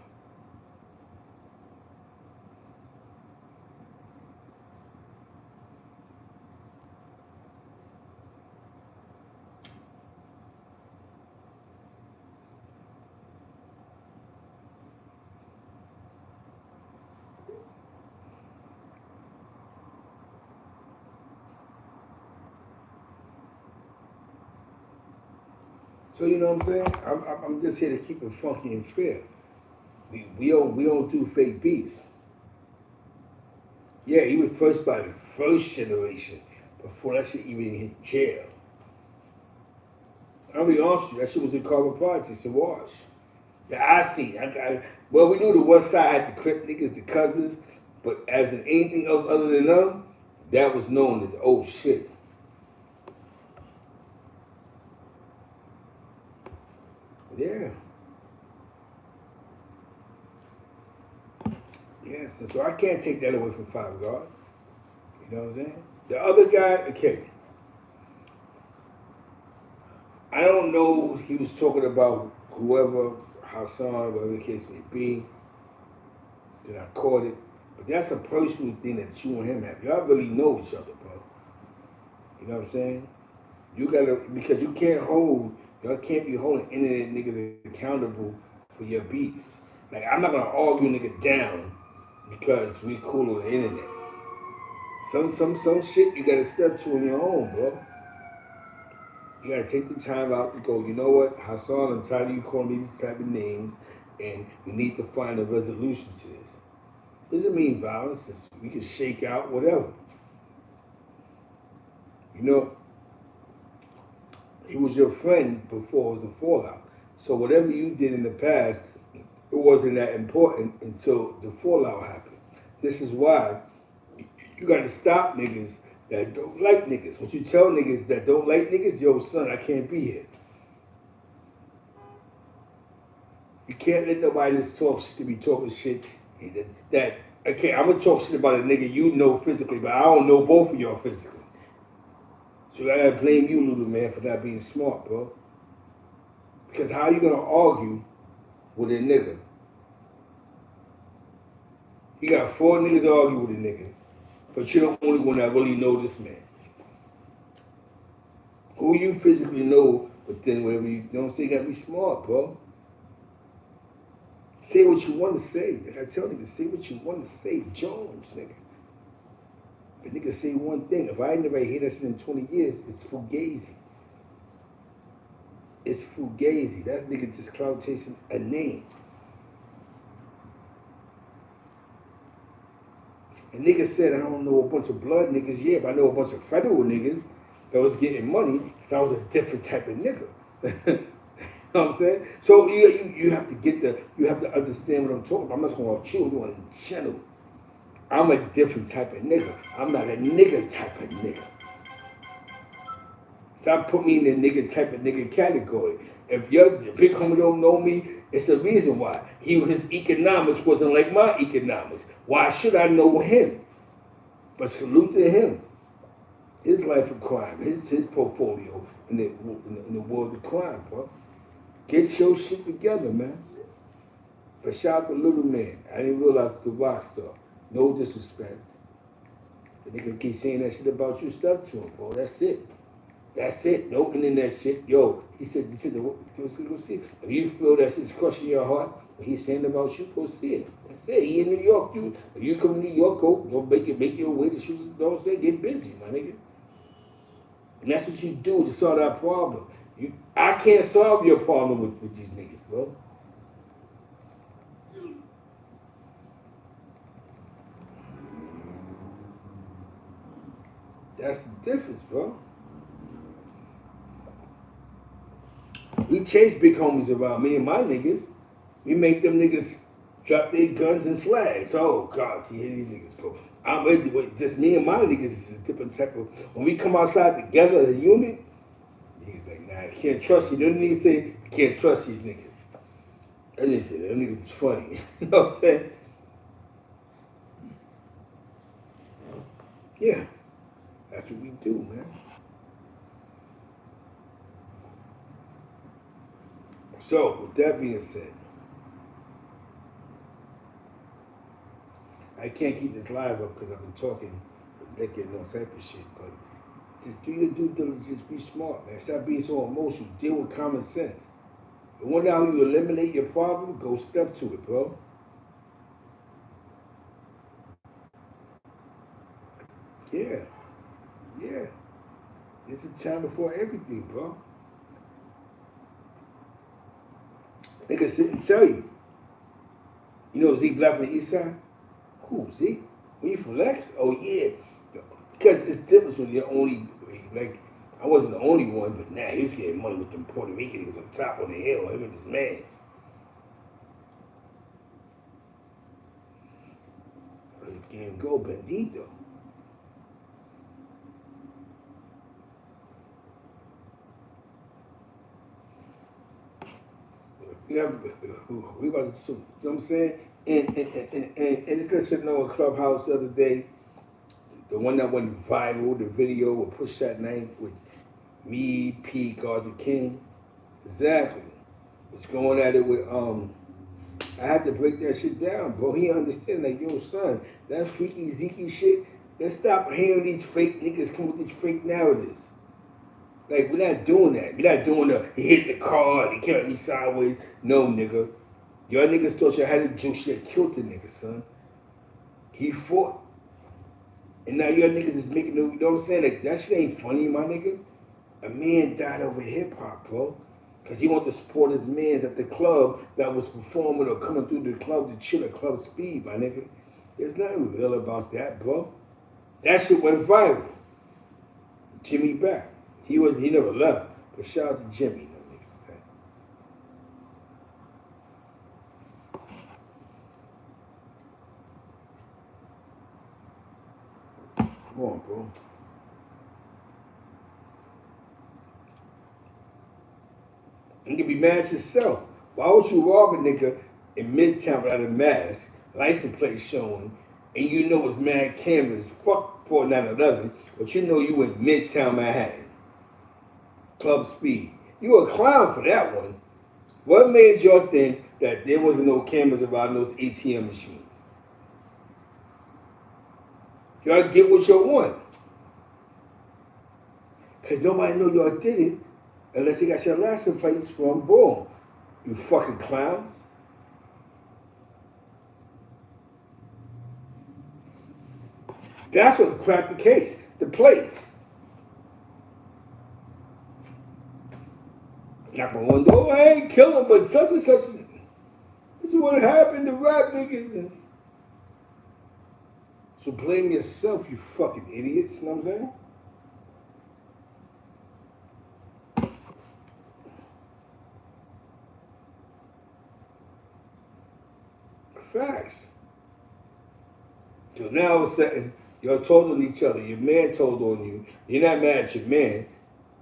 Speaker 1: So you know what I'm saying? I'm just here to keep it funky and fair. We don't do fake beefs. Yeah, he was first by the first generation before that shit even hit jail. I'll be honest with you, that shit was in Carver Projects in Wash. That I seen. Well, we knew the West Side had the Crip niggas, the cousins, but as in anything else other than them, that was known as oh shit. Yeah. Yes, and so I can't take that away from Five God. You know what I'm saying? The other guy, okay. I don't know, he was talking about whoever, Hassan, whatever the case may be, that I caught it. But that's a personal thing that you and him have. Y'all really know each other, bro. You know what I'm saying? You gotta, because y'all can't be holding internet niggas accountable for your beefs. Like, I'm not gonna argue nigga down because we cool on the internet. Some shit you gotta step to on your own, bro. You gotta take the time out to go, you know what, Hassan, I'm tired of you calling me these type of names, and we need to find a resolution to this. Doesn't mean violence, we can shake out, whatever. You know, he was your friend before it was a fallout. So whatever you did in the past, it wasn't that important until the fallout happened. This is why you gotta stop niggas that don't like niggas. What you tell niggas that don't like niggas, yo son, I can't be here. You can't let nobody just talk shit to be talking shit that okay, I'm gonna talk shit about a nigga you know physically, but I don't know both of y'all physically. So I gotta blame you, little man, for not being smart, bro. Because how you gonna argue with a nigga? You got 4 niggas to argue with a nigga, but you're the only one that really know this man. Who you physically know, but then whatever you don't say, you gotta be smart, bro. Say what you want to say. Like I tell niggas, say what you want to say. Jones, nigga. But niggas say one thing. If I ain't never hear that shit in 20 years, it's fugazi. It's fugazi. That's nigga just cloud chasing a name. And niggas said, I don't know a bunch of blood niggas, yeah, but I know a bunch of federal niggas that was getting money because I was a different type of nigga. You know what I'm saying? So you have to you have to understand what I'm talking about. I'm not talking about you, I'm talking in general. I'm a different type of nigga. I'm not a nigga type of nigga. Stop putting me in the nigga type of nigga category. If your big homie don't know me, it's a reason why. His economics wasn't like my economics. Why should I know him? But salute to him. His life of crime, his portfolio in the world of crime, bro. Get your shit together, man. But shout out to Little Man. I didn't realize the rock star. No disrespect. The nigga keep saying that shit about you, stuff to him, bro. That's it. That's it. No internet shit. Yo, he said, go see it. If you feel that shit's crushing your heart, what he's saying about you, go see it. That's it. He in New York. If you come to New York, go make your way to shoot. Don't say get busy, my nigga. And that's what you do to solve that problem. I can't solve your problem with these niggas, bro. That's the difference, bro. We chase big homies around, me and my niggas. We make them niggas drop their guns and flags. Oh, God, here these niggas go. Just me and my niggas is a different type of... When we come outside together as a unit, niggas like, nah, I can't trust you. They don't need to say, I can't trust these niggas. They didn't say that. Them niggas is funny. You know what I'm saying? Yeah. That's what we do, man. So, with that being said, I can't keep this live up because I've been talking with Nick and all type of shit, but just do your due diligence, be smart, man. Stop being so emotional. Deal with common sense. You want to know how you eliminate your problem? Go step to it, bro. Yeah. Yeah. It's a time before everything, bro. They can sit and tell you. You know Zeke Black from the East Side? Who, Zeke? Were you from Lex? Oh, yeah. Because it's different when you're only, like, I wasn't the only one, but now he was getting money with them Puerto Ricans on top of the hill, him and his mans. The game go, Bandito. We about to do, you know what I'm saying? And this little shit on Clubhouse the other day, the one that went viral, the video with Push That Night with me, P, Garza King. Exactly. Was going at it with, I had to break that shit down, bro. He understand, like, yo, son, that freaky Zeke shit, let's stop hearing these fake niggas come with these fake narratives. Like, we're not doing that. We're not doing the, he hit the car, he came at me sideways. No, nigga. Y'all niggas thought y'all had a juice, y'all killed the nigga, son. He fought. And now y'all niggas is making, you know what I'm saying? Like, that shit ain't funny, my nigga. A man died over hip-hop, bro. Because he wanted to support his mans at the club that was performing or coming through the club to chill at Club Speed, my nigga. There's nothing real about that, bro. That shit went viral. Jimmy back. He never left. But shout out to Jimmy, no niggas, man. Come on, bro. You can be mad at yourself. Why would you rob a nigga in Midtown without a mask, license plate showing, and you know it's mad cameras? Fuck 4911, but you know you in Midtown Manhattan. Club Speed. You a clown for that one. What made y'all think that there wasn't no cameras around those ATM machines? Y'all get what y'all want. Because nobody know y'all did it unless you got your license plates from boom. You fucking clowns. That's what cracked the case. The plates. Knock on one door, I ain't kill him, but such and such. This is what happened to rap niggas. So blame yourself, you fucking idiots. You know what I'm saying? Facts. Because now all of a sudden, y'all told on each other. Your man told on you. You're not mad at your man,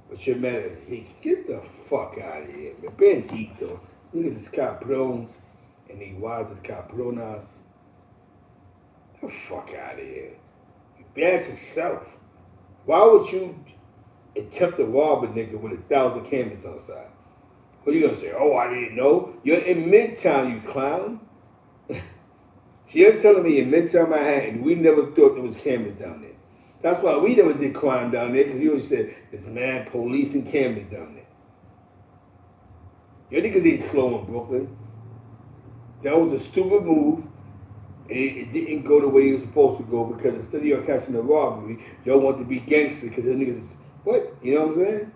Speaker 1: but you're mad at Zeke. Get the fuck out of here, man. Bandito. Niggas is cabrons, and they wives is cabronas. Get the fuck out of here. You bash yourself. Why would you attempt to rob a nigga with 1,000 cameras outside? What are you gonna say? Oh, I didn't know. You're in Midtown, you clown. So you're telling me in Midtown Manhattan, we never thought there was cameras down there. That's why we never did crime down there, because you always said there's mad police and cameras down there. Your niggas ain't slow in Brooklyn. That was a stupid move. It didn't go the way it was supposed to go, because instead of y'all catching the robbery, y'all want to be gangster because the niggas is, what? You know what I'm saying?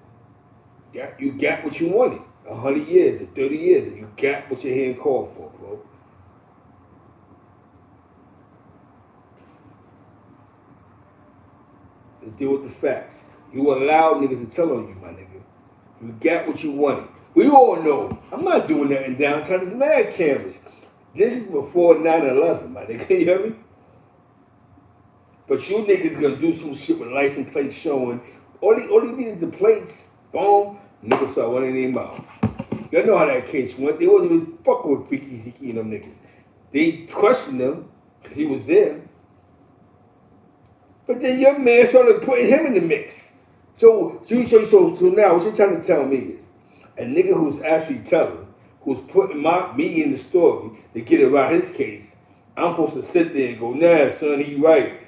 Speaker 1: Yeah, you got what you wanted. 100 years, 30 years, and you got what your hand called for, bro. Let's deal with the facts. You allowed niggas to tell on you, my nigga. You got what you wanted. We all know. I'm not doing that in downtown. It's mad cameras. This is before 9/11, my nigga. You hear me? But you niggas gonna do some shit with license plates showing. All they need is the plates. Boom. Niggas start running their mouth. Y'all know how that case went. They wasn't even fucking with Freaky Zeke and them niggas. They questioned him because he was there. But then your man started putting him in the mix. So now what you're trying to tell me is a nigga who's actually telling, who's putting me in the story to get around his case, I'm supposed to sit there and go, nah, son, he right.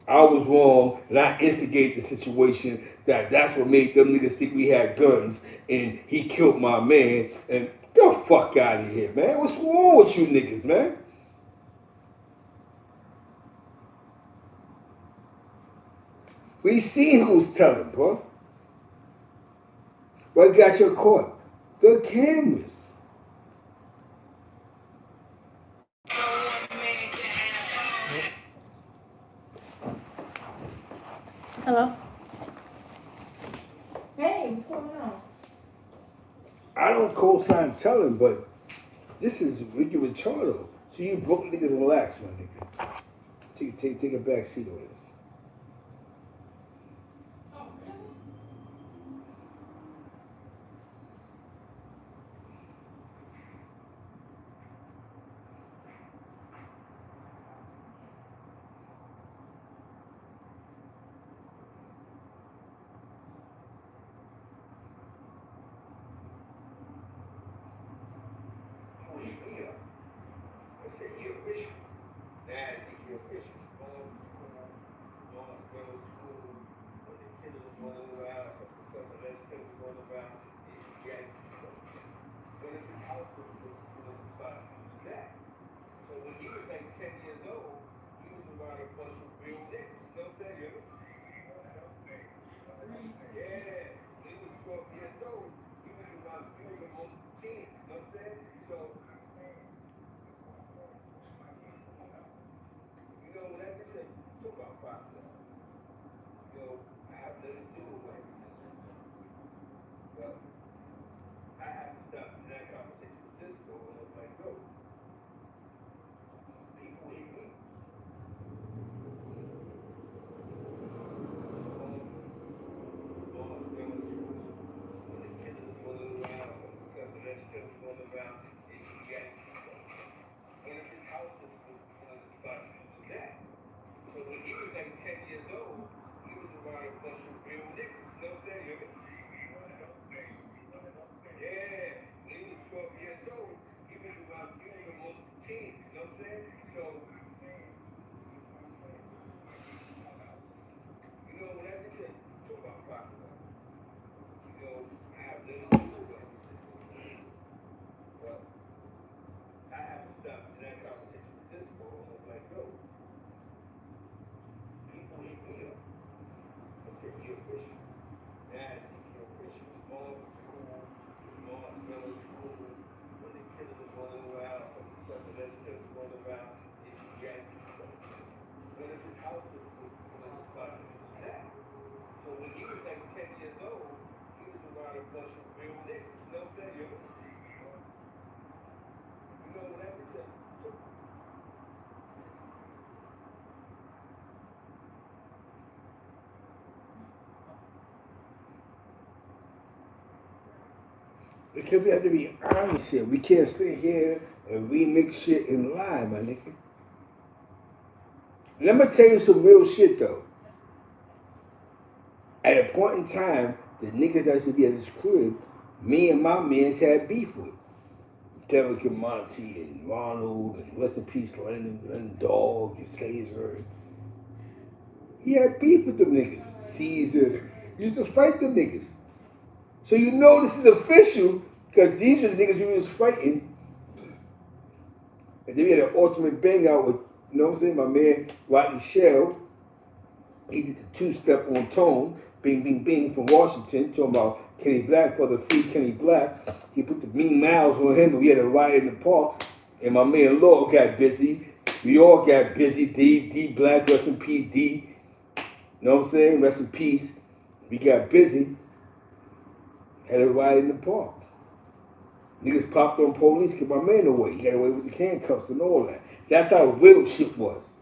Speaker 1: I was wrong, and I instigate the situation that's what made them niggas think we had guns, and he killed my man, and get the fuck out of here, man. What's wrong with you niggas, man? We seen who's telling, bro. What got your caught? The cameras.
Speaker 2: Hello. Hey, what's going on?
Speaker 1: I don't co-sign telling, but this is Ricky Richardo. So you broke niggas relax, my nigga. Take a back seat on this.
Speaker 2: Oh, really?
Speaker 1: You hit me up. I said, he official. Nah, I think he official. Mom's going to school. When the kid was running around, for success, and that's kid was running around. He's getting. One of his house was the spot he was at. So when he was like 10 years old, he was around a bunch of real niggas. You know what I'm saying? Yeah. When he was 12 years old, he was amongst the kids. You know what I'm saying? So, you know, when that nigga talk about father, you know, I have nothing to do with what he But I had to stop in that conversation with this girl, and I was like, yo, people hate me. Mom's going to school. When the kid was running around, for success, and that kid was running around, he's getting. One of his houses was one of the spots he was at. So when he was like 10 years old, he was around a bunch of real niggas. You know what I'm saying? Yeah. When he was 12 years old, he was amongst the kids. You know what I'm saying? So, you know, when that nigga talk about father, you know, I have nothing to do with it. But I had to stop in that conversation with this boy, and I was like, yo, people hit me up. I said, he official. Nah, I think he official. His mom's cool. His mom's going to school. When the kid was running around, for success, and that kid was running around, he's getting. One of his houses was one of the spots he was at. So when he was like 10 years old, he was around a bunch of real niggas. You know what I'm saying? You know what that nigga Because we have to be honest here. We can't sit here and remix shit and lie, my nigga. Let me tell you some real shit though. At a point in time, the niggas that should be at this crib, me and my mans had beef with. Derek and Monty and Ronald and rest in peace Lennon Dog and Caesar. He had beef with them niggas. Caesar. He used to fight them niggas. So you know this is official because these are the niggas we was fighting. And then we had an ultimate bang out with, you know what I'm saying, my man Rodney Shell. He did the two-step on Tone, bing, bing, bing, from Washington, talking about Kenny Black, brother free Kenny Black. He put the mean miles on him, and we had a riot in the park. And my man Law got busy. We all got busy. D Black, rest in peace, D. You know what I'm saying? Rest in peace. We got busy. Had a riot in the park. Niggas popped on police, get my man away. He got away with the handcuffs and all that. That's how real shit was.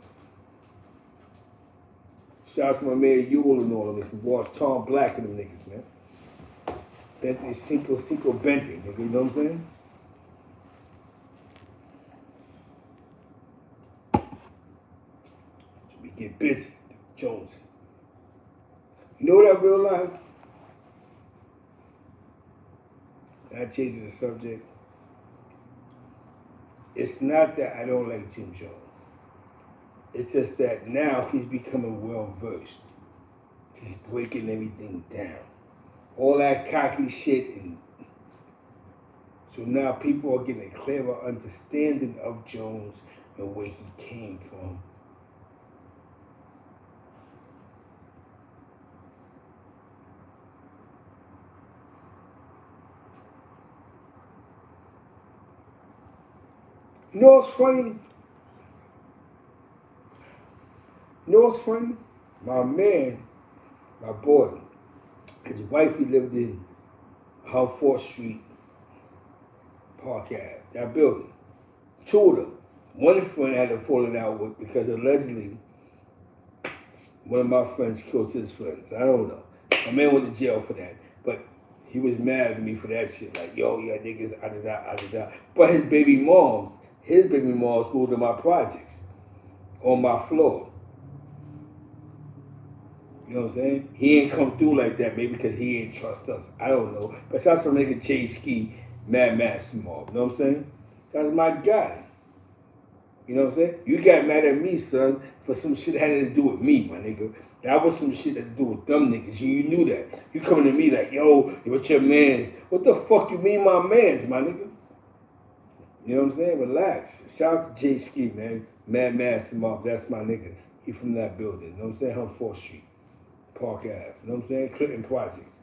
Speaker 1: Shouts to my man Yule and all of this. Watch Tom Black and them niggas, man. Bente, Cinco Bente, nigga, you know what I'm saying? So we get busy, Jones. You know what I realized? I changed the subject. It's not that I don't like Jim Jones. It's just that now he's becoming well versed. He's breaking everything down. All that cocky shit, and so now people are getting a clearer understanding of Jones and where he came from. You know what's funny? You know what's funny? My man, my boy, his wife, he lived in 4th Street, Park Ave, that building. Two of them. One friend had a falling out with because allegedly one of my friends killed his friends. I don't know. My man went to jail for that. But he was mad at me for that shit. Like, yo, yeah, niggas, da. But his baby moms moved to my projects on my floor. You know what I'm saying? He ain't come through like that, maybe because he ain't trust us. I don't know. But shout out to nigga J Ski, Mad Mob. You know what I'm saying? That's my guy. You know what I'm saying? You got mad at me, son, for some shit that had to do with me, my nigga. That was some shit that had to do with them niggas. You knew that. You coming to me like, yo, what's your mans? What the fuck you mean my mans, my nigga? You know what I'm saying? Relax. Shout out to J Ski, man. Mad Mob. That's my nigga. He from that building. You know what I'm saying? 4th Street. Park Ave. You know what I'm saying? Clinton Projects.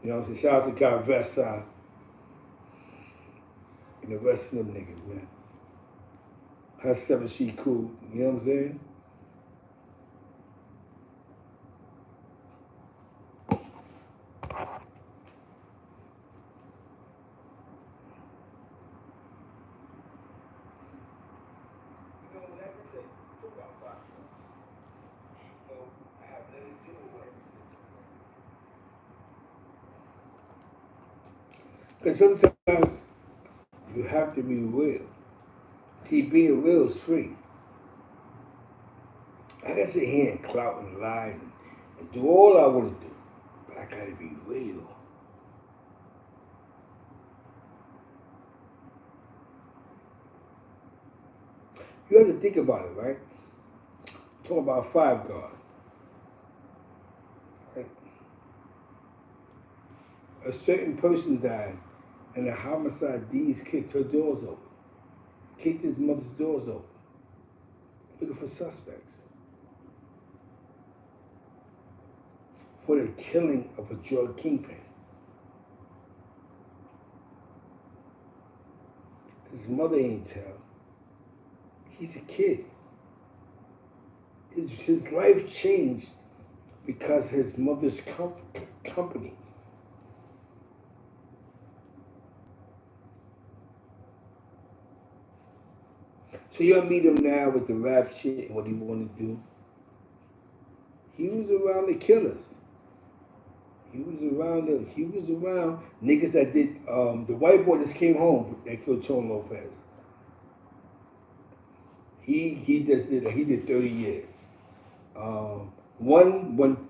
Speaker 1: You know what I'm saying? Shout out to Guy Vestside. And the rest of them niggas, man. Her 7, she cool. You know what I'm saying? Because sometimes you have to be real. See, being real is free. I can sit here and clout and lie and do all I want to do. But I got to be real. You have to think about it, right? Talk about Five Guard. Right? A certain person died, and the homicide D's kicked her doors open. Kicked his mother's doors open. Looking for suspects. For the killing of a drug kingpin. His mother ain't tell. He's a kid. His life changed because his mother's company. So you'll meet him now with the rap shit and what he want to do. He was around the killers. He was around niggas that did the white boy just came home that killed Tone Lopez. He did 30 years. One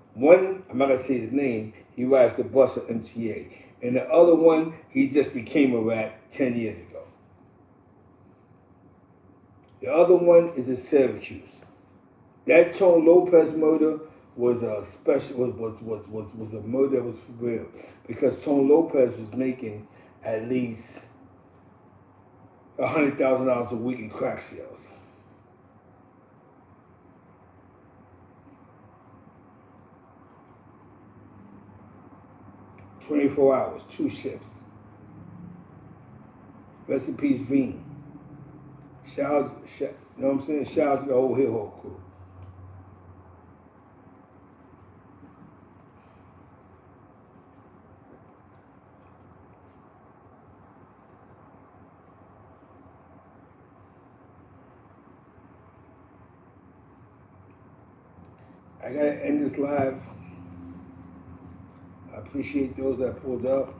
Speaker 1: I'm not gonna say his name, he rides the bus at MTA. And the other one, he just became a rat 10 years ago. The other one is in Syracuse. That Tone Lopez murder was a special was a murder that was for real. Because Tone Lopez was making at least $100,000 a week in crack sales. $24 hours, 2 shifts. Rest in peace, Veen. You know what I'm saying? Shout out to the whole Hill Hop crew. I gotta end this live. I appreciate those that pulled up.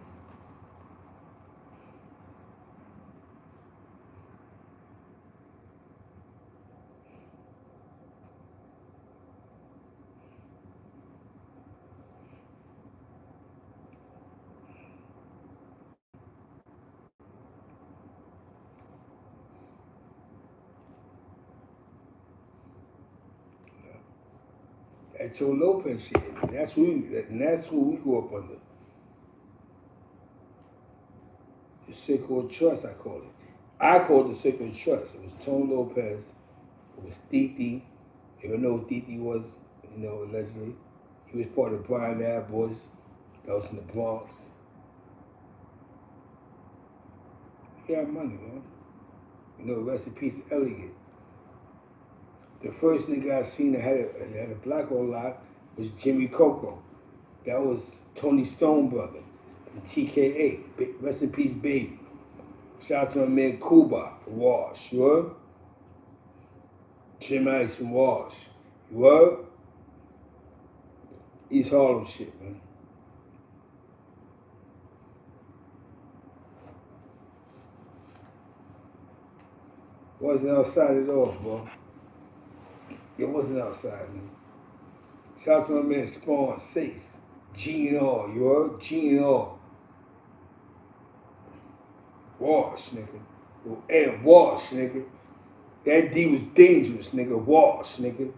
Speaker 1: That's your Lopez shit. That's who we grew up under. The circle of trust, I call it. I call it the circle of trust. It was Tone Lopez. It was Titi. You don't know who Titi was, allegedly. He was part of the Brian Ave Boys. That was in the Bronx. He got money, man. Rest in peace, Elliot. The first nigga I seen that had a black on lock was Jimmy Coco. That was Tony Stone brother from TKA. Rest in peace, baby. Shout out to my man Kuba from Wash. You heard? Jim Ice from Wash. You heard? East Harlem shit, man. Wasn't outside at all, bro. It wasn't outside, man. Shout out to my man Spawn Sace. Gene All, you heard? Gene All. Wash, nigga. And Wash, nigga. That D was dangerous, nigga. Wash, nigga.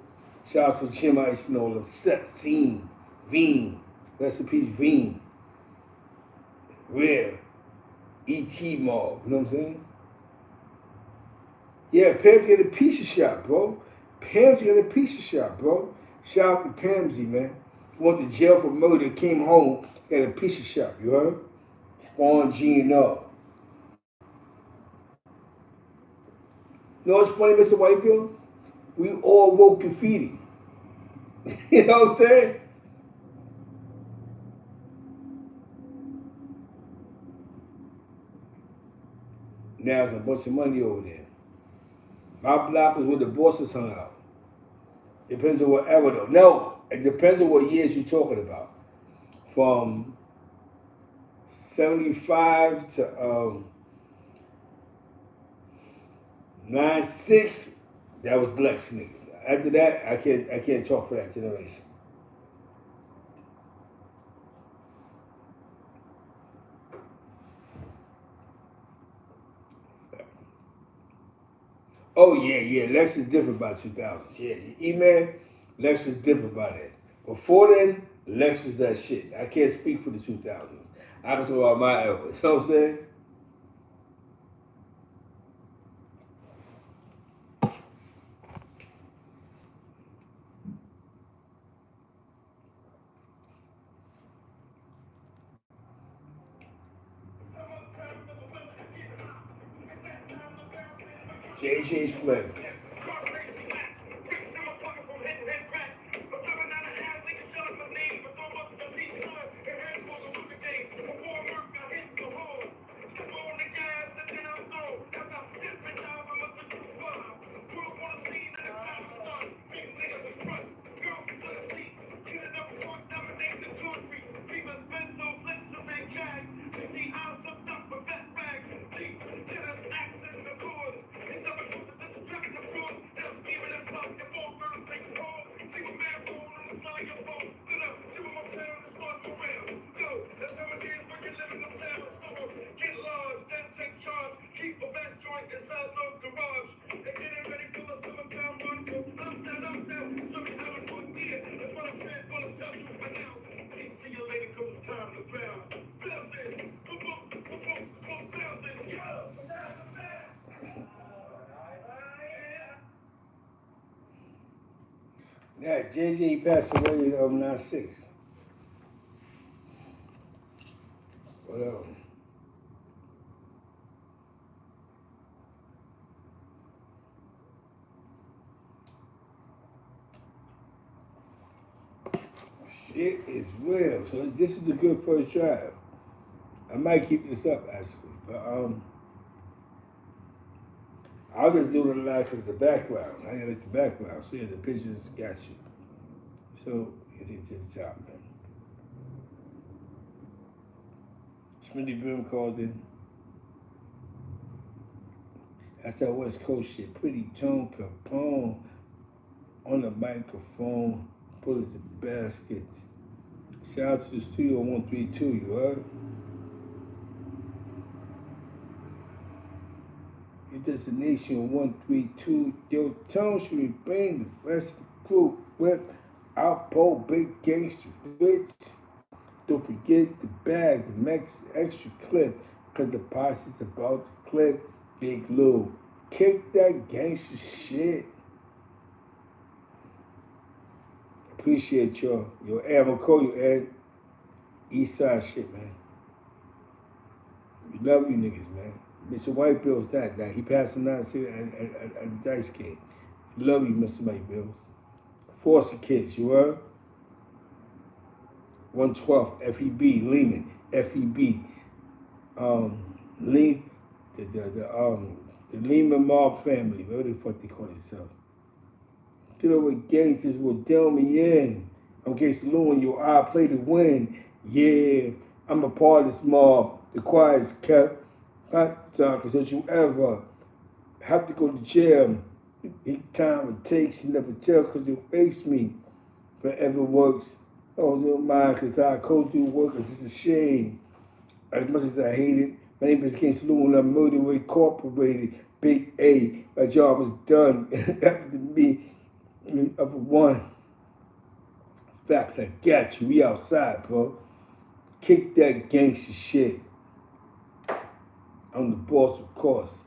Speaker 1: Shout out to Jim Ice and all them. Scene. Veen. Rest in peace, Veen. Rare. E.T. Mob. You know what I'm saying? Yeah, Pam's got a pizza shop, bro. Pam's got a pizza shop, bro. Shout out to Pamsy, man. Went to jail for murder, came home, got a pizza shop, you heard? Spawn G and R. You know what's funny, Mr. White Bills? We all woke graffiti. You know what I'm saying? Now there's a bunch of money over there. My block is where the bosses hung out. Depends on what era though. No, it depends on what years you're talking about. From 75 to 96, that was Lex niggas. After that, I can't talk for that generation. Oh yeah, Lex is different by 2000s. Yeah, E-Man, Lex was different by that. Before then, Lex was that shit. I can't speak for the 2000s. I can talk about my era. You know what I'm saying? JJ Slim. Yeah, JJ passed away in 96. Whatever. Shit is real. So this is a good first drive. I might keep this up actually, but I'll just do the live because of the background. I like the background, so yeah, the pictures got you. So get to the top, man. Smitty Brim called in. That's that West Coast shit. Pretty Tone Capone on the microphone. Bullets the baskets. Shout out to the Studio 132, you heard? Your destination 132. Yo, Tone should be bring the rest of the crew. Whip, outpo, big gangster, bitch. Don't forget the bag, the max extra clip, cause the posse's about to clip. Big Lou, kick that gangster shit. Appreciate y'all. Yo, Ed, I'm gonna call you Ed. East Side shit, man. We love you niggas, man. Mr. White Bill's that. He passed the 9 at the dice game. Love you, Mr. Mike Bills. Foster kids, you heard? 112, FEB, Lehman, FEB. Lee, the Lehman Mob family, whatever the fuck they call themselves. Dealing with gangsters will deal me in. I'm Gangsta Lou and your eye play to win. Yeah, I'm a part of this mob. The quiet's kept. Not to talk, cause don't you ever have to go to jail. Each time it takes, you never tell, cause you face me. Forever works. Oh, don't mind, cause I go through work, cause it's a shame. As much as I hate it, my name is Gangsta Lou and I'm Murder Incorporated. Big A, my job is done. After me, of one. Facts, I got you. We outside, bro. Kick that gangster shit. I'm the boss, of course.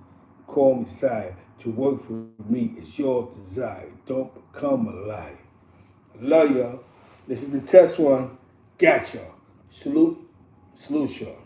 Speaker 1: Call me sire. To work for me is your desire. Don't become a liar. I love y'all. This is the test one. Got y'all. Salute. Salute y'all.